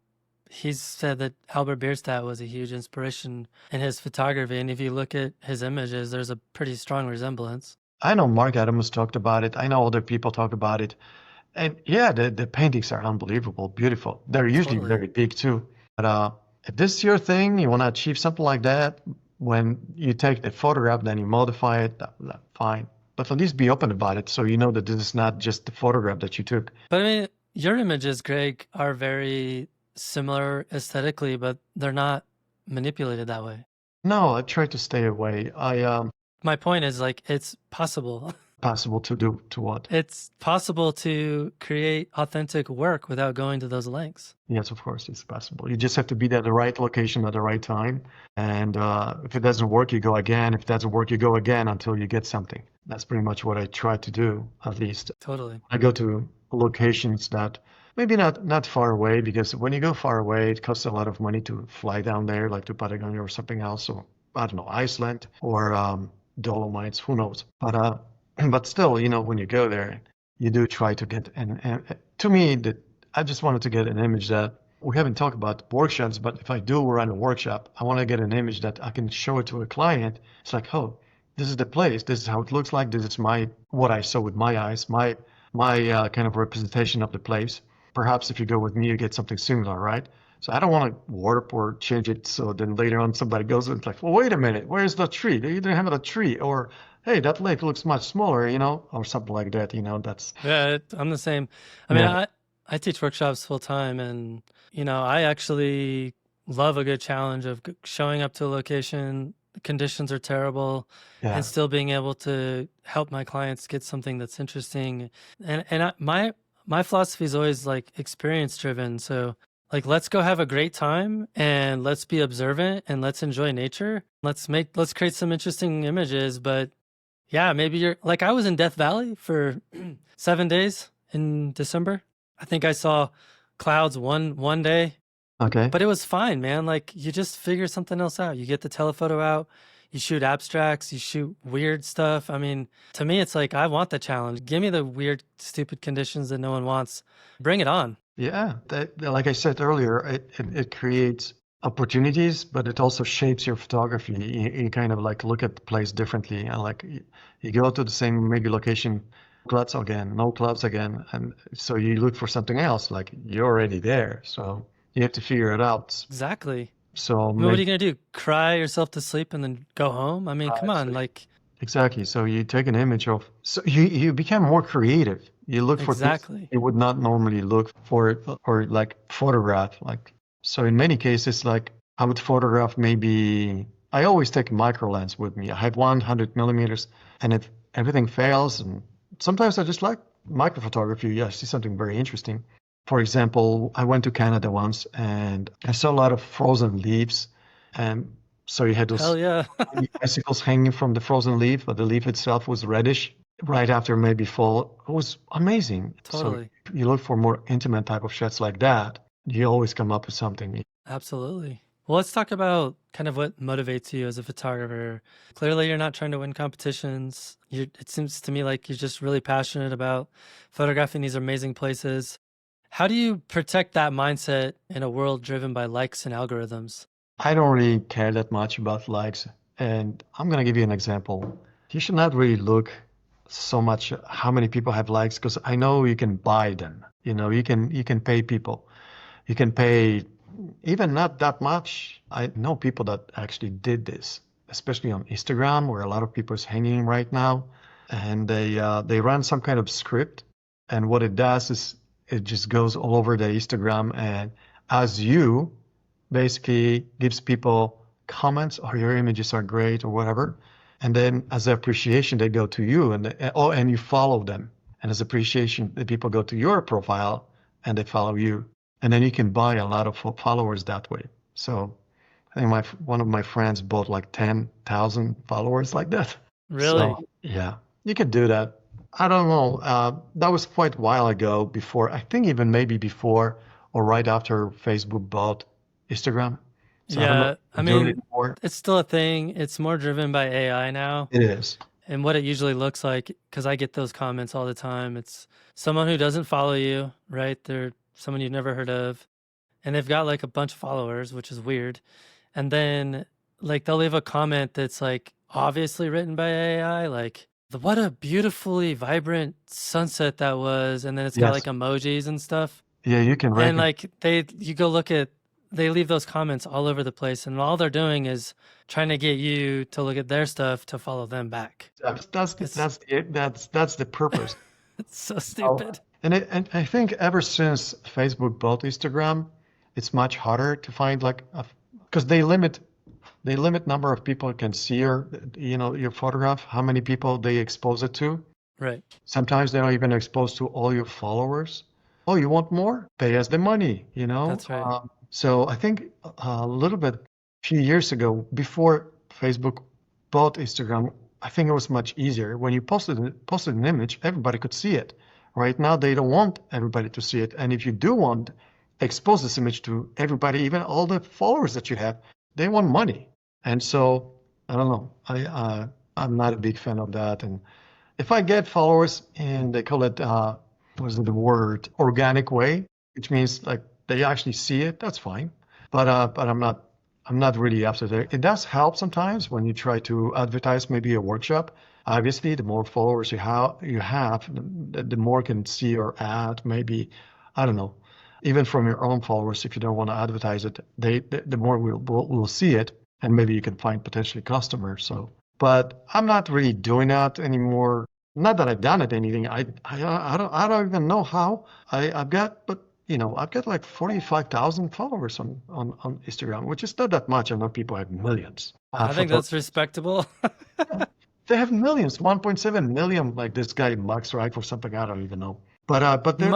he's said that Albert Bierstadt was a huge inspiration in his photography. And if you look at his images, there's a pretty strong resemblance. I know Mark Adams talked about it. I know other people talk about it. And yeah, the paintings are unbelievable, beautiful. They're usually Totally. very big too. But if this is your thing, you want to achieve something like that, when you take the photograph, then you modify it, fine. But at least be open about it so you know that this is not just the photograph that you took. But I mean, your images, Greg, are very similar aesthetically, but they're not manipulated that way. No, I try to stay away. My point is like, it's possible. Possible to do to what? It's possible to create authentic work without going to those lengths. Yes, of course, it's possible. You just have to be at the right location at the right time. And if it doesn't work, you go again. If it doesn't work, you go again until you get something. That's pretty much what I try to do, at least. Totally. I go to locations that maybe not far away, because when you go far away, it costs a lot of money to fly down there, like to Patagonia or something else. So I don't know, Iceland or Dolomites, who knows? But still, when you go there, you do try to get, and to me, I just wanted to get an image that we haven't talked about workshops, but if I do run a workshop, I want to get an image that I can show it to a client. It's like, oh, this is the place. This is how it looks like. This is what I saw with my eyes, my kind of representation of the place. Perhaps if you go with me, you get something similar, right? So I don't want to warp or change it. So then later on, somebody goes and it's like, well, wait a minute, where's the tree? They didn't have a tree, or hey, that lake looks much smaller, or something like that. That's Yeah, I'm the same. I mean, yeah. I teach workshops full time, and I actually love a good challenge of showing up to a location. The conditions are terrible, Yeah. and still being able to help my clients get something that's interesting. And my philosophy is always like experience driven. So like, let's go have a great time and let's be observant and let's enjoy nature. Let's create some interesting images. But yeah, maybe you're like, I was in Death Valley for 7 days in December. I think I saw clouds one day, Okay. but it was fine, man. Like, you just figure something else out. You get the telephoto out, you shoot abstracts, you shoot weird stuff. I mean, to me, it's like, I want the challenge. Give me the weird, stupid conditions that no one wants. Bring it on. Yeah. Like I said earlier, it creates opportunities, but it also shapes your photography. You kind of like look at the place differently, and like you go to the same maybe location, clouds again, no clouds again, and so you look for something else. Like you're already there, so you have to figure it out. Exactly. So I mean, what are you going to do? Cry yourself to sleep and then go home? I mean, come on. Like, exactly. So you take an image of, so you become more creative. You look for things exactly. you would not normally look for, or like photograph. Like, so in many cases, like I would photograph maybe, I always take a micro lens with me. I have 100 millimeters, and if everything fails, and sometimes I just like micro photography, yeah, I see something very interesting, For example, I went to Canada once and I saw a lot of frozen leaves. And so you had Hell those yeah. tiny icicles hanging from the frozen leaf, but the leaf itself was reddish right after maybe fall. It was amazing. So Totally. you look for more intimate type of shots like that, you always come up with something. Absolutely. Well, let's talk about kind of what motivates you as a photographer. Clearly, you're not trying to win competitions. It seems to me like you're just really passionate about photographing these amazing places. How do you protect that mindset in a world driven by likes and algorithms? I don't really care that much about likes. And I'm going to give you an example. You should not really look so much how many people have likes because I know you can buy them. You can pay people. You can pay even not that much. I know people that actually did this, especially on Instagram, where a lot of people is hanging right now, and they run some kind of script, and what it does is it just goes all over the Instagram, and as you basically gives people comments, or your images are great, or whatever, and then as appreciation they go to you, and you follow them, and as appreciation the people go to your profile and they follow you. And then you can buy a lot of followers that way. So I think one of my friends bought like 10,000 followers like that. Really? So yeah, you can do that. I don't know. That was quite a while ago before, I think even maybe before or right after Facebook bought Instagram. So I don't know Yeah. if I they're doing it mean, more. it's still a thing. It's more driven by AI now. It is. And what it usually looks like, because I get those comments all the time, it's someone who doesn't follow you, right? They're someone you've never heard of, and they've got like a bunch of followers, which is weird. And then like they'll leave a comment that's like obviously written by AI, like what a beautifully vibrant sunset that was, and then it's got like Yes. emojis and stuff. Yeah, you can And rank. like you go look at, they leave those comments all over the place, and all they're doing is trying to get you to look at their stuff to follow them back. That's It's that's the purpose. it's so Oh, stupid. and I think ever since Facebook bought Instagram, it's much harder to find like because they limit number of people who can see your photograph, how many people they expose it to. Right. Sometimes they're not even exposed to all your followers. Oh, you want more? Pay us the money, you know? That's right. So I think a little bit, a few years ago, before Facebook bought Instagram, I think it was much easier. When you posted an image, everybody could see it. Right now, they don't want everybody to see it. And if you do want expose this image to everybody, even all the followers that you have, they want money. And so I don't know. I'm not a big fan of that. And if I get followers and they call it what is the word, organic way, which means like they actually see it, that's fine. But I'm not really after that. It does help sometimes when you try to advertise maybe a workshop. Obviously, the more followers you have, the more can see your ad. Maybe, I don't know, even from your own followers, if you don't want to advertise it, the more we'll see it, and maybe you can find potentially customers. So, but I'm not really doing that anymore. Not that I've done it anything. I don't even know how. I've got like 45,000 followers on Instagram, which is not that much. I know people have millions. I think that's respectable. They have millions, 1.7 million, like this guy Max, right, for something I don't even know. But they're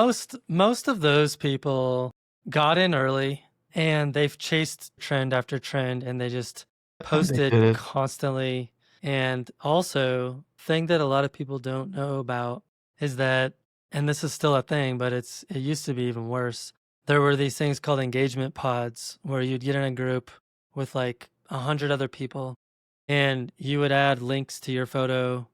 Most of those people got in early and they've chased trend after trend, and they just they posted did it. constantly. And also, thing that a lot of people don't know about is that, and this is still a thing, but it used to be even worse. There were these things called engagement pods where you'd get in a group with like 100 other people, and you would add links to your photo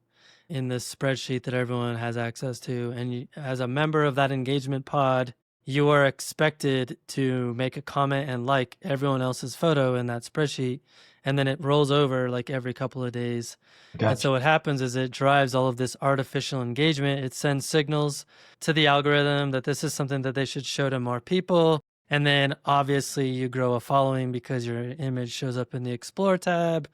in this spreadsheet that everyone has access to. And as a member of that engagement pod, you are expected to make a comment and like everyone else's photo in that spreadsheet. And then it rolls over like every couple of days. And Gotcha. so what happens is it drives all of this artificial engagement. It sends signals to the algorithm that this is something that they should show to more people. And then obviously you grow a following because your image shows up in the Explore tab,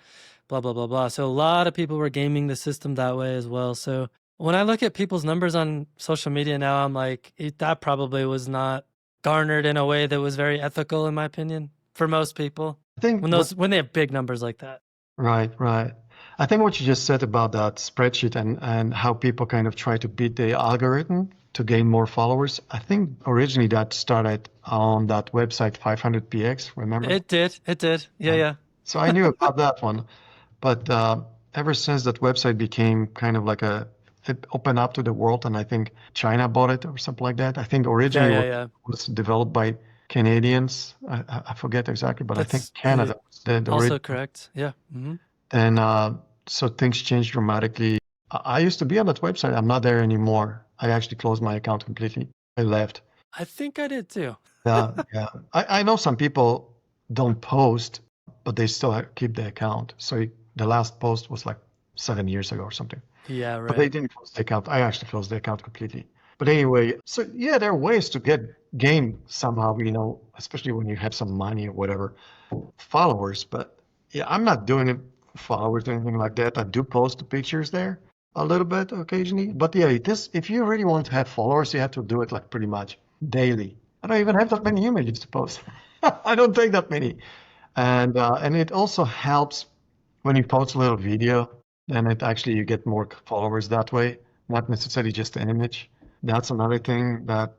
blah, blah, blah, blah. So a lot of people were gaming the system that way as well. So when I look at people's numbers on social media now, I'm like, that probably was not garnered in a way that was very ethical, in my opinion, for most people. I think When they have big numbers like that. right, right. I think what you just said about that spreadsheet and how people kind of try to beat the algorithm to gain more followers. I think originally that started on that website 500px, remember? It did. It did. Yeah, Yeah. yeah. So I knew about that one. But ever since that website became kind of like it opened up to the world, and I think China bought it or something like that. I think Yeah, originally yeah, it yeah. was developed by Canadians. I forget exactly, but I think That's Canada was the also original. correct. Yeah. Then so things changed dramatically. I used to be on that website. I'm not there anymore. I actually closed my account completely. I left. I think I did too. Yeah. I know some people don't post, but they still keep the account. So the last post was like 7 years ago or something. Yeah, But they right. didn't close the account. I actually closed the account completely. But anyway, so yeah, there are ways to gain somehow, especially when you have some money or whatever, followers. But yeah, I'm not doing it for followers or anything like that. I do post the pictures there a little bit occasionally. But yeah, if you really want to have followers, you have to do it like pretty much daily. I don't even have that many images to post. I don't take that many. And it also helps when you post a little video, then it actually you get more followers that way, not necessarily just an image. That's another thing that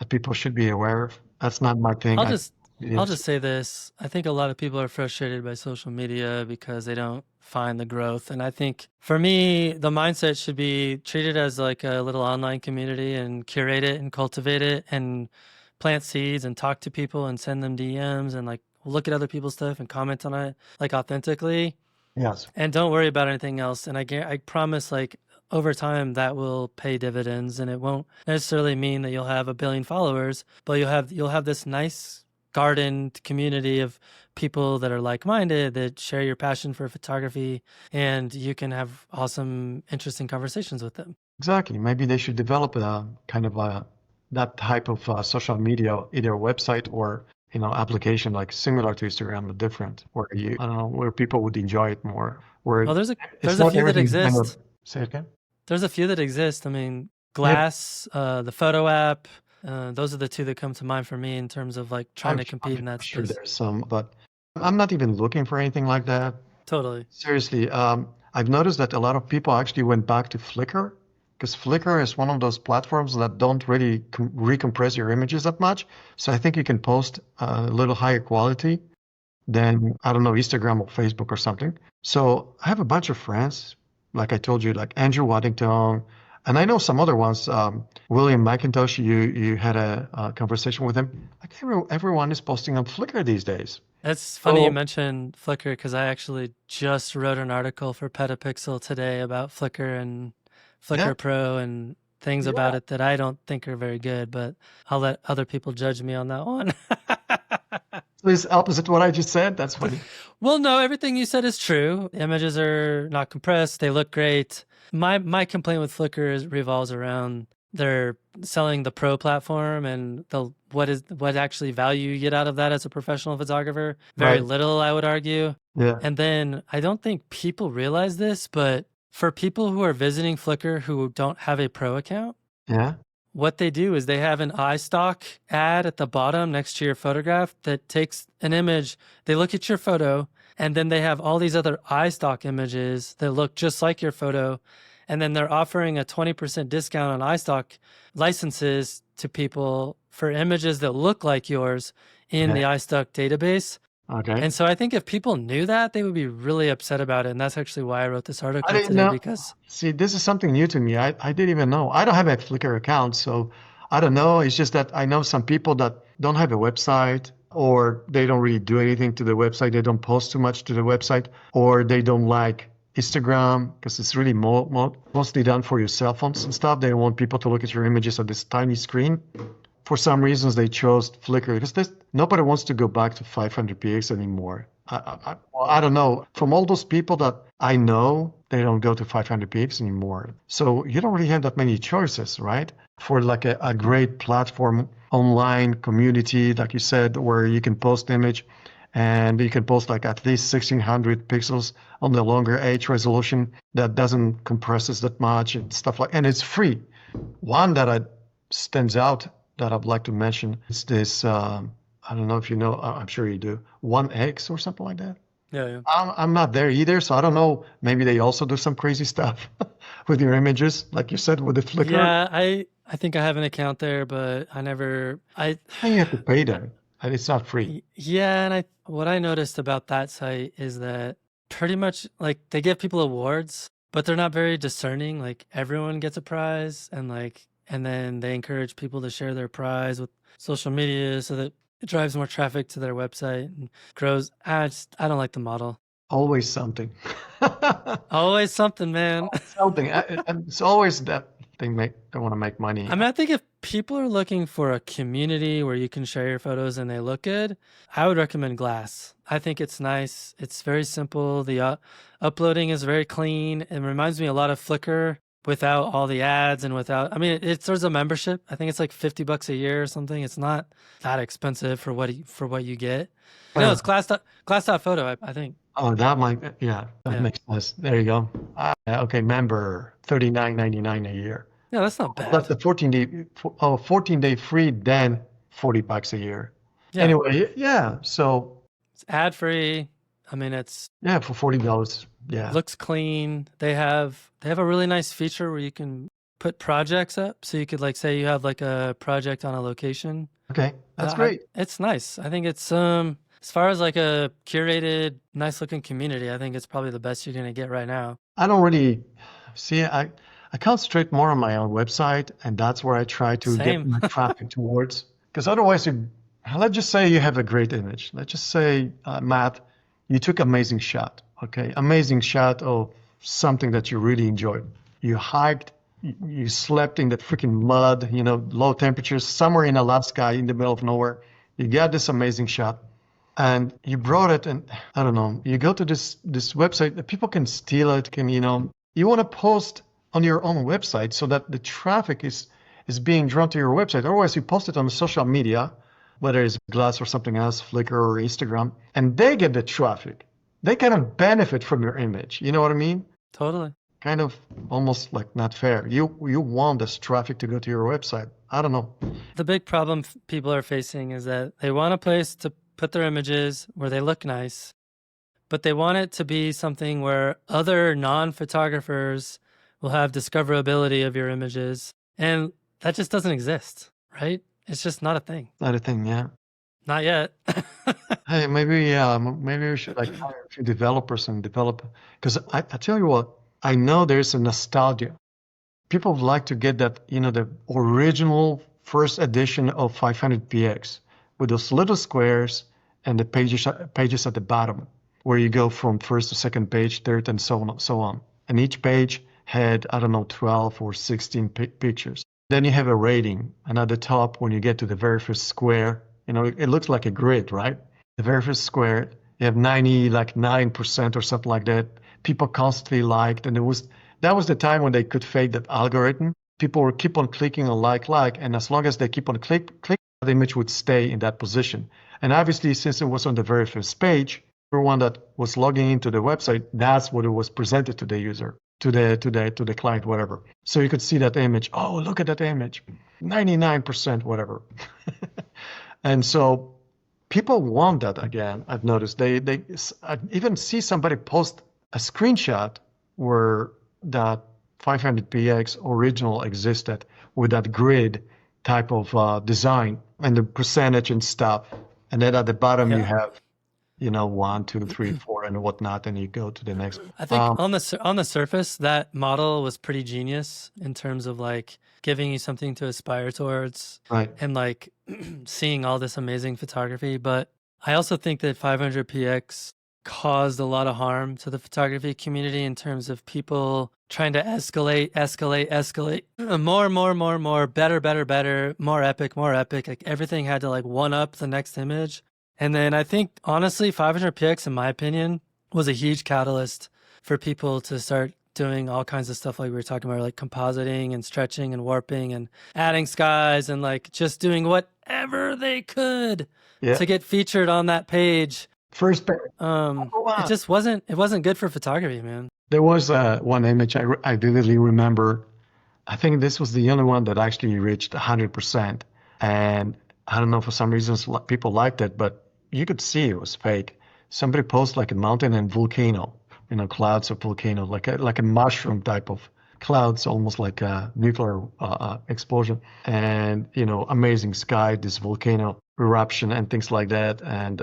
people should be aware of. That's not my thing. I'll just I'll It's just say this. I think a lot of people are frustrated by social media because they don't find the growth. And I think for me, the mindset should be treated as like a little online community and curate it and cultivate it and plant seeds and talk to people and send them DMs and like look at other people's stuff and comment on it like authentically yes, and don't worry about anything else. And I promise like over time that will pay dividends, and it won't necessarily mean that you'll have a billion followers, but you'll have this nice gardened community of people that are like-minded, that share your passion for photography, and you can have awesome, interesting conversations with them. exactly. Maybe they should develop a kind of that type of social media, either a website or application like similar to Instagram, but different, where I don't know, where people would enjoy it more. Where Well, there's a it's there's a not few that everything kind of exist. say it again. There's a few that exist. I mean, Yeah, Glass, the photo app, those are the two that come to mind for me in terms of like trying to compete in that sure space. there's some, but I'm not even looking for anything like that. Totally. Seriously, I've noticed that a lot of people actually went back to Flickr because Flickr is one of those platforms that don't really recompress your images that much. So I think you can post a little higher quality than, I don't know, Instagram or Facebook or something. So I have a bunch of friends, like I told you, like Andrew Waddington, and I know some other ones. William McIntosh, you had a conversation with him. Like everyone is posting on Flickr these days. It's funny you So mentioned Flickr because I actually just wrote an article for Petapixel today about Flickr and yeah, Flickr Pro and things about yeah. it that I don't think are very good, but I'll let other people judge me on that one. Is opposite what I just said. That's funny. Well, no, everything you said is true. Images are not compressed. They look great. My complaint with Flickr revolves around they're selling the pro platform and what actually value you get out of that as a professional photographer. Very Right. little, I would argue. Yeah. And then I don't think people realize this, but for people who are visiting Flickr who don't have a pro account, Yeah. what they do is they have an iStock ad at the bottom next to your photograph that takes an image. They look at your photo, and then they have all these other iStock images that look just like your photo. And then they're offering a 20% discount on iStock licenses to people for images that look like yours in the Yeah. iStock database. Okay. And so I think if people knew that, they would be really upset about it. And that's actually why I wrote this I article didn't today, know. because See, this is something new to me. I didn't even know. I don't have a Flickr account, so I don't know. It's just that I know some people that don't have a website, or they don't really do anything to the website. They don't post too much to the website, or they don't like Instagram because it's really mostly done for your cell phones and stuff. They don't want people to look at your images on this tiny screen. For some reasons, they chose Flickr because nobody wants to go back to 500px anymore. Well, I don't know. From all those people that I know, they don't go to 500px anymore. So you don't really have that many choices, right? For like a great platform, online community, like you said, where you can post image and you can post like at least 1600 pixels on the longer H resolution that doesn't compresses that much and stuff and it's free. One that stands out that I'd like to mention is this. I don't know if you know. I'm sure you do. 1X or something like that. yeah. I'm not there either, so I don't know. Maybe they also do some crazy stuff with your images, like you said with the Flickr. Yeah, I I think I have an account there, but I never. And you have to pay them, and it's not free. Yeah, and what I noticed about that site is that pretty much like they give people awards, but they're not very discerning. Like everyone gets a prize, and then they encourage people to share their prize with social media so that it drives more traffic to their website and grows. I don't like the model. Always something. Always something, man. Something. And it's always that they want to make money. I mean, I think if people are looking for a community where you can share your photos and they look good, I would recommend Glass. I think it's nice. It's very simple. The uploading is very clean. It reminds me a lot of Flickr without all the ads and without, I mean, it's sort of a membership. I think it's like $50 a year or something. It's not that expensive for what you get. No, it's glass.photo, I think. Oh, that makes sense. There you go. Okay, member, $39.99 a year. Yeah, that's not bad. That's the 14-day free, then $40 a year. Yeah. Anyway, yeah. So it's ad free. I mean, for $40. Yeah, looks clean. They have a really nice feature where you can put projects up. So you could like say you have like a project on a location. Okay, that's great. It's nice. I think it's as far as like a curated, nice looking community, I think it's probably the best you're gonna get right now. I don't really see. I concentrate more on my own website, and that's where I try to get my traffic towards. Because otherwise, let's just say you have a great image. Let's just say, Matt, you took amazing shot. Okay, amazing shot of something that you really enjoyed. You hiked, you slept in the freaking mud, low temperatures, somewhere in Alaska, in the middle of nowhere. You got this amazing shot, and you brought it, and I don't know. You go to this website that people can steal it. You want to post on your own website so that the traffic is being drawn to your website. Otherwise, you post it on social media, whether it's Glass or something else, Flickr or Instagram, and they get the traffic. They kind of benefit from your image. You know what I mean? Totally. Kind of almost like not fair. You want this traffic to go to your website. I don't know. The big problem people are facing is that they want a place to put their images where they look nice, but they want it to be something where other non-photographers will have discoverability of your images. And that just doesn't exist, right? It's just not a thing. Not a thing, yeah. Not yet. Hey, maybe we should hire a few developers and develop. Because I tell you what, I know there's a nostalgia. People would like to get that, the original first edition of 500px with those little squares and the pages at the bottom, where you go from first to second page, third, and so on. And each page had, 12 or 16 pictures. Then you have a rating, and at the top, when you get to the very first square, it looks like a grid, right? The very first square, you have 9% or something like that. People constantly liked, and that was the time when they could fake that algorithm. People would keep on clicking on like, and as long as they keep on clicking, the image would stay in that position. And obviously, since it was on the very first page, everyone that was logging into the website, that's what it was presented to the user, to the client, whatever. So you could see that image. Oh, look at that image, 99%, whatever. And so people want that again. I've noticed I even see somebody post a screenshot where that 500px original existed with that grid type of design and the percentage and stuff. And then at the bottom you have, 1, 2, 3, 4, and whatnot, and you go to the next. I think on the surface, that model was pretty genius in terms of giving you something to aspire towards, right? And seeing all this amazing photography. But I also think that 500px caused a lot of harm to the photography community in terms of people trying to escalate, more, better, more epic. Like everything had to one up the next image. And then I think, honestly, 500px, in my opinion, was a huge catalyst for people to start doing all kinds of stuff like we were talking about, like compositing and stretching and warping and adding skies and just doing whatever they could to get featured on that page. First page. It wasn't good for photography, man. There was one image I vividly remember. I think this was the only one that actually reached 100%. And I don't know, for some reasons people liked it, but you could see it was fake. Somebody posted a mountain and volcano, clouds of volcano, like a mushroom type of clouds, almost like a nuclear explosion, and amazing sky, this volcano eruption and things like that. And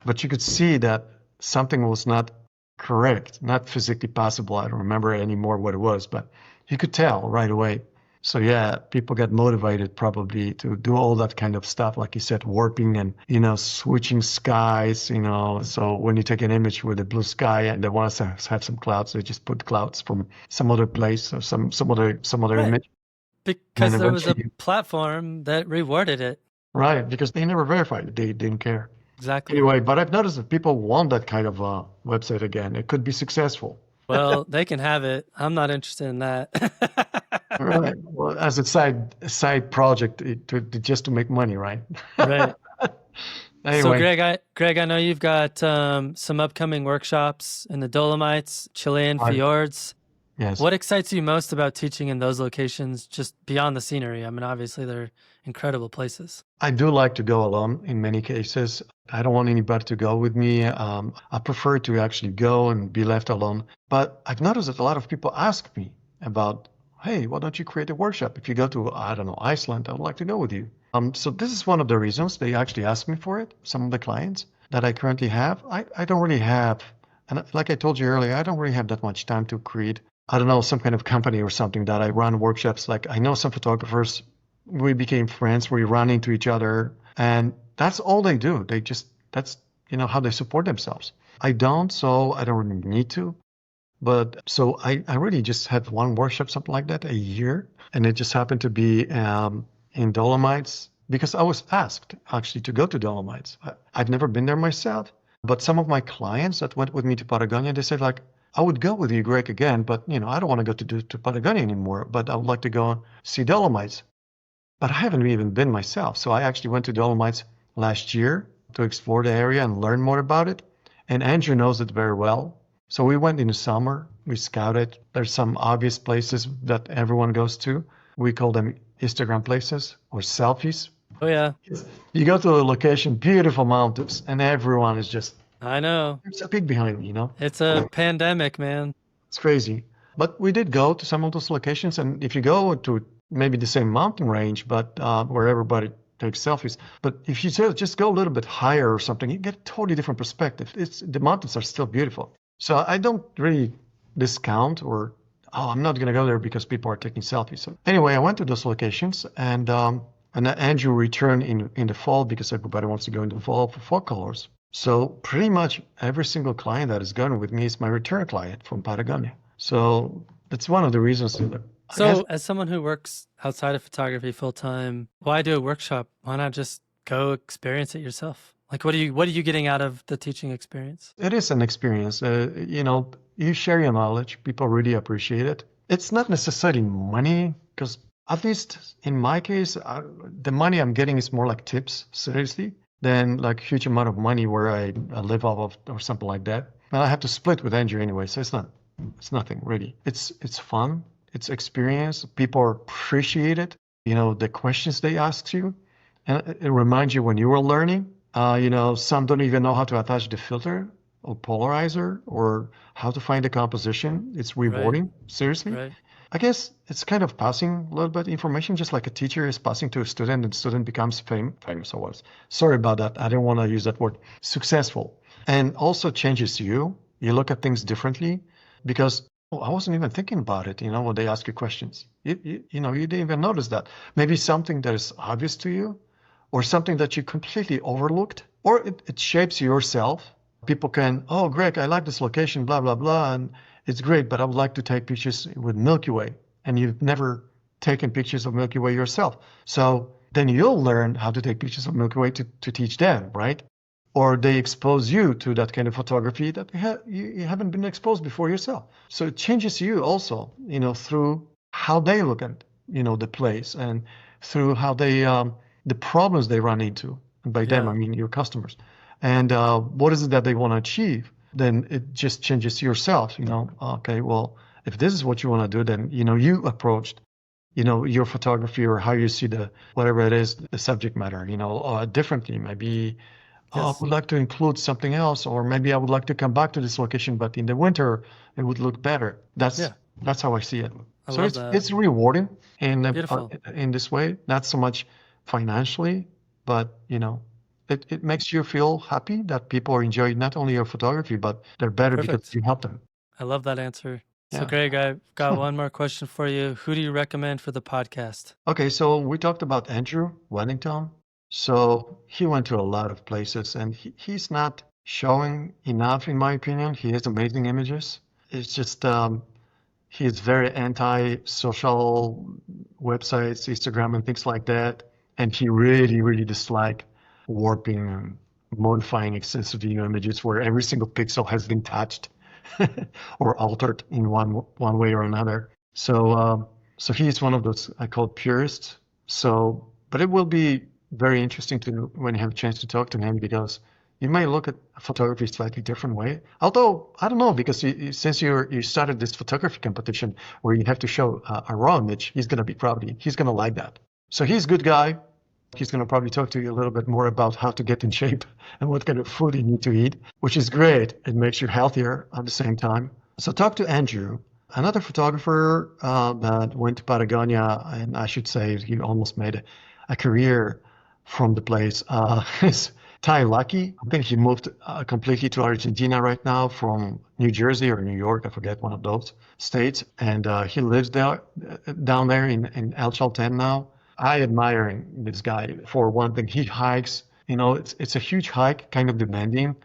but you could see that something was not correct, not physically possible. I don't remember anymore what it was, but you could tell right away. So yeah, people get motivated probably to do all that kind of stuff, like you said, warping and switching skies. So when you take an image with a blue sky and they want to have some clouds, they just put clouds from some other place or some other Right. image. Because And there was a eventually, platform that rewarded it. right? Because they never verified it, they didn't care. Exactly. Anyway, but I've noticed that people want that kind of website again. It could be successful. Well, they can have it. I'm not interested in that. Right. Well, as a side project just to make money, right? Right. So Anyway, Greg, I know you've got some upcoming workshops in the Dolomites, Chilean right. fjords. Yes. What excites you most about teaching in those locations, just beyond the scenery? I mean, obviously they're incredible places. I do like to go alone in many cases. I don't want anybody to go with me. I prefer to actually go and be left alone. But I've noticed that a lot of people ask me about, hey, why don't you create a workshop? If you go to, I don't know, Iceland, I would like to go with you. So this is one of the reasons they actually ask me for it. Some of the clients that I currently have, I don't really have, and like I told you earlier, I don't really have that much time to create, I don't know, some kind of company or something that I run workshops. Like I know some photographers, we became friends, we run into each other, and that's all they do. That's how they support themselves. I don't, so I don't really need to. But so I really just had one workshop, something like that, a year, and it just happened to be in Dolomites because I was asked actually to go to Dolomites. I've never been there myself, but some of my clients that went with me to Patagonia, they said like, I would go with you, Greg, again, but I don't want to go to Patagonia anymore, but I would like to go and see Dolomites. But I haven't even been myself. So I actually went to Dolomites last year to explore the area and learn more about it. And Andrew knows it very well. So we went in the summer, we scouted. There's some obvious places that everyone goes to. We call them Instagram places or selfies. Oh yeah, You go to a location, beautiful mountains, and everyone is just, I know. there's a peak behind me, It's a pandemic, man. It's crazy. But we did go to some of those locations. And if you go to maybe the same mountain range, but where everybody takes selfies, but if you just go a little bit higher or something, you get a totally different perspective. The mountains are still beautiful. So I don't really discount or, I'm not going to go there because people are taking selfies. So anyway, I went to those locations and Andrew returned in the fall because everybody wants to go in the fall for fall colors. So pretty much every single client that is going with me is my return client from Patagonia. So that's one of the reasons. So as someone who works outside of photography full time, why do a workshop? Why not just go experience it yourself? Like, what are you getting out of the teaching experience? It is an experience. You share your knowledge. People really appreciate it. It's not necessarily money, because at least in my case, the money I'm getting is more like tips, seriously, than like huge amount of money where I live off of or something like that. And I have to split with Andrew anyway, so it's nothing really. It's fun. It's experience. People appreciate it. The questions they ask you, and it reminds you when you were learning. Some don't even know how to attach the filter or polarizer or how to find the composition. It's rewarding, seriously. Right. I guess it's kind of passing a little bit information, just like a teacher is passing to a student and student becomes famous or what. Sorry about that. I didn't want to use that word. Successful. And also changes you. You look at things differently because I wasn't even thinking about it, when they ask you questions. You didn't even notice that. Maybe something that is obvious to you, or something that you completely overlooked, or it shapes yourself. People can, oh, Greg, I like this location, blah, blah, blah, and it's great, but I would like to take pictures with Milky Way. And you've never taken pictures of Milky Way yourself. So then you'll learn how to take pictures of Milky Way to teach them, right? Or they expose you to that kind of photography that you haven't been exposed before yourself. So it changes you also, through how they look at, the place and through how they, the problems they run into. And by them, I mean your customers. And what is it that they want to achieve? Then it just changes yourself, okay, well, if this is what you want to do, then, you approached, your photography or how you see whatever it is, the subject matter, differently. Maybe I would like to include something else, or maybe I would like to come back to this location, but in the winter, it would look better. That's how I see it. I So love that. it's rewarding Beautiful. in this way, not so much financially, but it makes you feel happy that people are enjoying not only your photography, but they're better because Perfect. you help them. I love that answer. So, Yeah. Greg, I've got one more question for you. Who do you recommend for the podcast? Okay, so we talked about Andrew Wellington. So he went to a lot of places, and he's not showing enough, in my opinion. He has amazing images. It's just he's very anti-social websites, Instagram, and things like that. And he really, really disliked warping and modifying excessive video images where every single pixel has been touched or altered in one way or another. So he's one of those I call purists. So, but it will be very interesting to when you have a chance to talk to him because you may look at photography slightly different way. Although I don't know because since you started this photography competition where you have to show a raw image, he's gonna like that. So he's a good guy. He's gonna probably talk to you a little bit more about how to get in shape and what kind of food you need to eat, which is great. It makes you healthier at the same time. So talk to Andrew, another photographer that went to Patagonia, and I should say he almost made a career from the place. Is Ty Lucky. I think he moved completely to Argentina right now from New Jersey or New York. I forget one of those states. And he lives there, down there in El Chalten now. I admire this guy for one thing. He hikes. It's a huge hike, kind of demanding,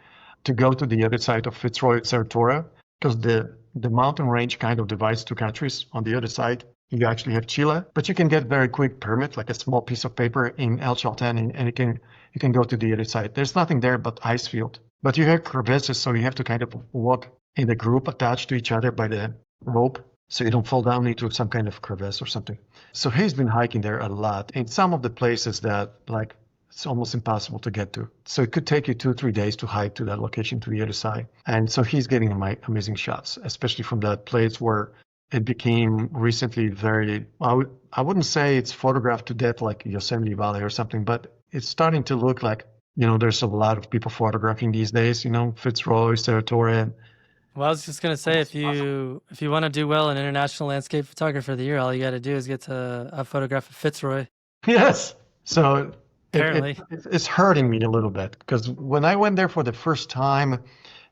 to go to the other side of Fitzroy, Saratoga, because the mountain range kind of divides two countries. On the other side, you actually have Chile, but you can get very quick permit, like a small piece of paper in El Chalten, and you can go to the other side. There's nothing there but ice field, but you have crevasses, so you have to kind of walk in a group attached to each other by the rope, so you don't fall down into some kind of crevasse or something. So he's been hiking there a lot in some of the places that like it's almost impossible to get to. So it could take you 2-3 days to hike to that location to the other side. And so he's getting amazing shots, especially from that place where it became recently very, I wouldn't say it's photographed to death like Yosemite Valley or something, but it's starting to look like, there's a lot of people photographing these days, Fitzroy, Saratoga. Well, I was just gonna say, if you want to do well in International Landscape Photographer of the Year, all you got to do is get to a photograph of Fitzroy. Yes. So Apparently, it's hurting me a little bit because when I went there for the first time,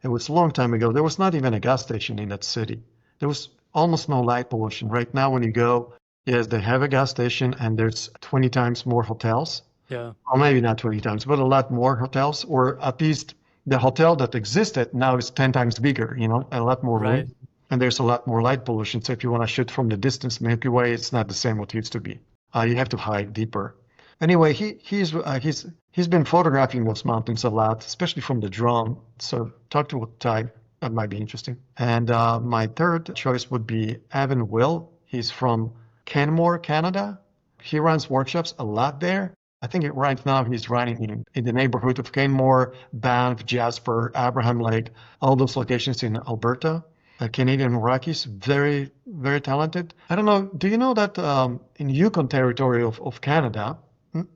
it was a long time ago. There was not even a gas station in that city. There was almost no light pollution. Right now, when you go, yes, they have a gas station and there's 20 times more hotels. yeah, Or maybe not 20 times, but a lot more hotels, or at least the hotel that existed now is 10 times bigger, a lot more right. room. And there's a lot more light pollution. So if you want to shoot from the distance Milky Way, it's not the same what it used to be. You have to hike deeper. Anyway, he's been photographing those mountains a lot, especially from the drone. So talk to Ty. That might be interesting. And my third choice would be Evan Will. He's from Canmore, Canada. He runs workshops a lot there. I think right now he's running in the neighborhood of Canmore, Banff, Jasper, Abraham Lake, all those locations in Alberta. Canadian Rockies, very, very talented. I don't know, do you know that in Yukon territory of Canada,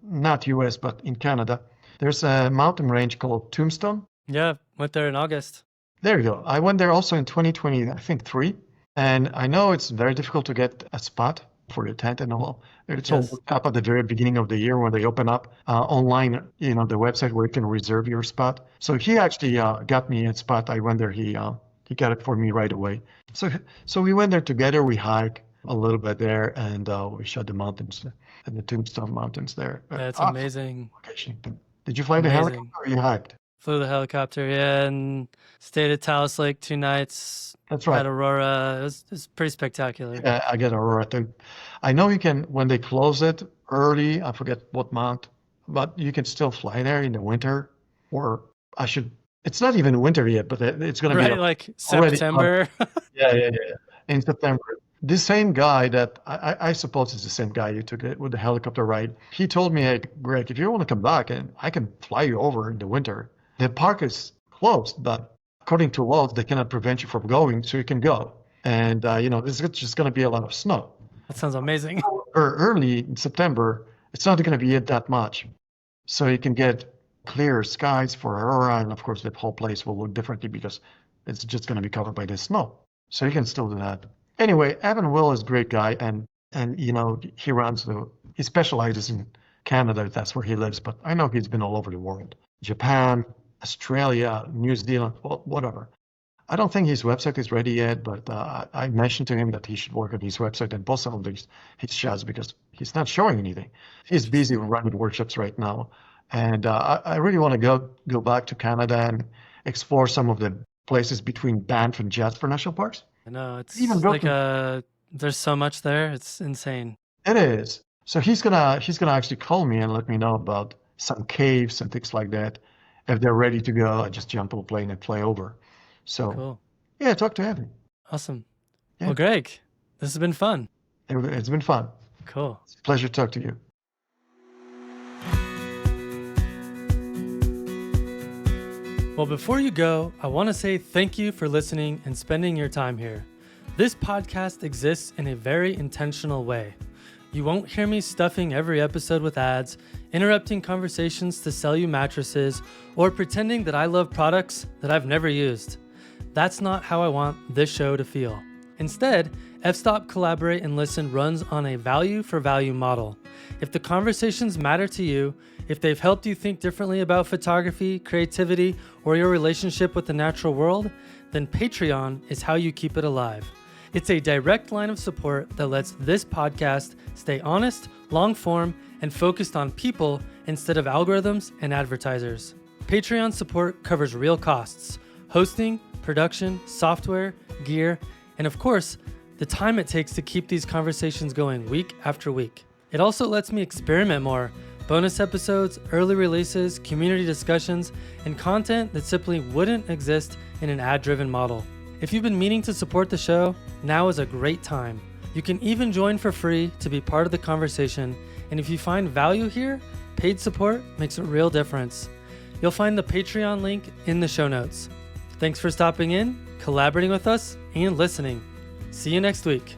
not US, but in Canada, there's a mountain range called Tombstone? Yeah, went there in August. There you go. I went there also in 2020, I think 3. And I know it's very difficult to get a spot for your tent and all. It's all Yes. up at the very beginning of the year when they open up online, the website where you can reserve your spot. So he actually got me a spot. I went there. He got it for me right away. So we went there together. We hiked a little bit there, and we shot the mountains and the Tombstone Mountains there. That's Awesome amazing. location. Did you fly the Amazing. helicopter or you hiked? Flew the helicopter, yeah, and stayed at Taos Lake 2 nights. That's right. Had Aurora. It was pretty spectacular. Yeah, I get Aurora too. I know you can, when they close it early, I forget what month, but you can still fly there in the winter. Or it's not even winter yet, but it's going to Right, be like already September. yeah. In September. The same guy that, I suppose it's the same guy you took it with the helicopter ride. He told me, hey, Greg, if you want to come back, and I can fly you over in the winter. The park is closed, but according to laws, they cannot prevent you from going, so you can go. And, there's just going to be a lot of snow. That sounds amazing. Or early in September, it's not going to be that much. So you can get clear skies for Aurora, and of course, the whole place will look differently because it's just going to be covered by the snow. So you can still do that. Anyway, Evan Will is a great guy, and he specializes in Canada. That's where he lives, but I know he's been all over the world, Japan, Australia, New Zealand, whatever. I don't think his website is ready yet, but I mentioned to him that he should work on his website and post some of his shots because he's not showing anything. He's busy running workshops right now, and I really want to go back to Canada and explore some of the places between Banff and Jasper National Parks. I know it's Even go like there's so much there. It's insane. It is. So he's gonna actually call me and let me know about some caves and things like that. If they're ready to go, I just jump on a plane and fly over. So Cool. yeah, talk to Evan. Awesome. Yeah. Well, Greg, this has been fun. It's been fun. Cool. It's a pleasure to talk to you. Well, before you go, I want to say thank you for listening and spending your time here. This podcast exists in a very intentional way. You won't hear me stuffing every episode with ads, interrupting conversations to sell you mattresses, or pretending that I love products that I've never used. That's not how I want this show to feel. Instead, F-Stop Collaborate and Listen runs on a value for value model. If the conversations matter to you, if they've helped you think differently about photography, creativity, or your relationship with the natural world, then Patreon is how you keep it alive. It's a direct line of support that lets this podcast stay honest, long form, and focused on people instead of algorithms and advertisers. Patreon support covers real costs: hosting, production, software, gear, and of course, the time it takes to keep these conversations going week after week. It also lets me experiment more. Bonus episodes, early releases, community discussions, and content that simply wouldn't exist in an ad-driven model. If you've been meaning to support the show, now is a great time. You can even join for free to be part of the conversation, and if you find value here, paid support makes a real difference. You'll find the Patreon link in the show notes. Thanks for stopping in, collaborating with us, and listening. See you next week.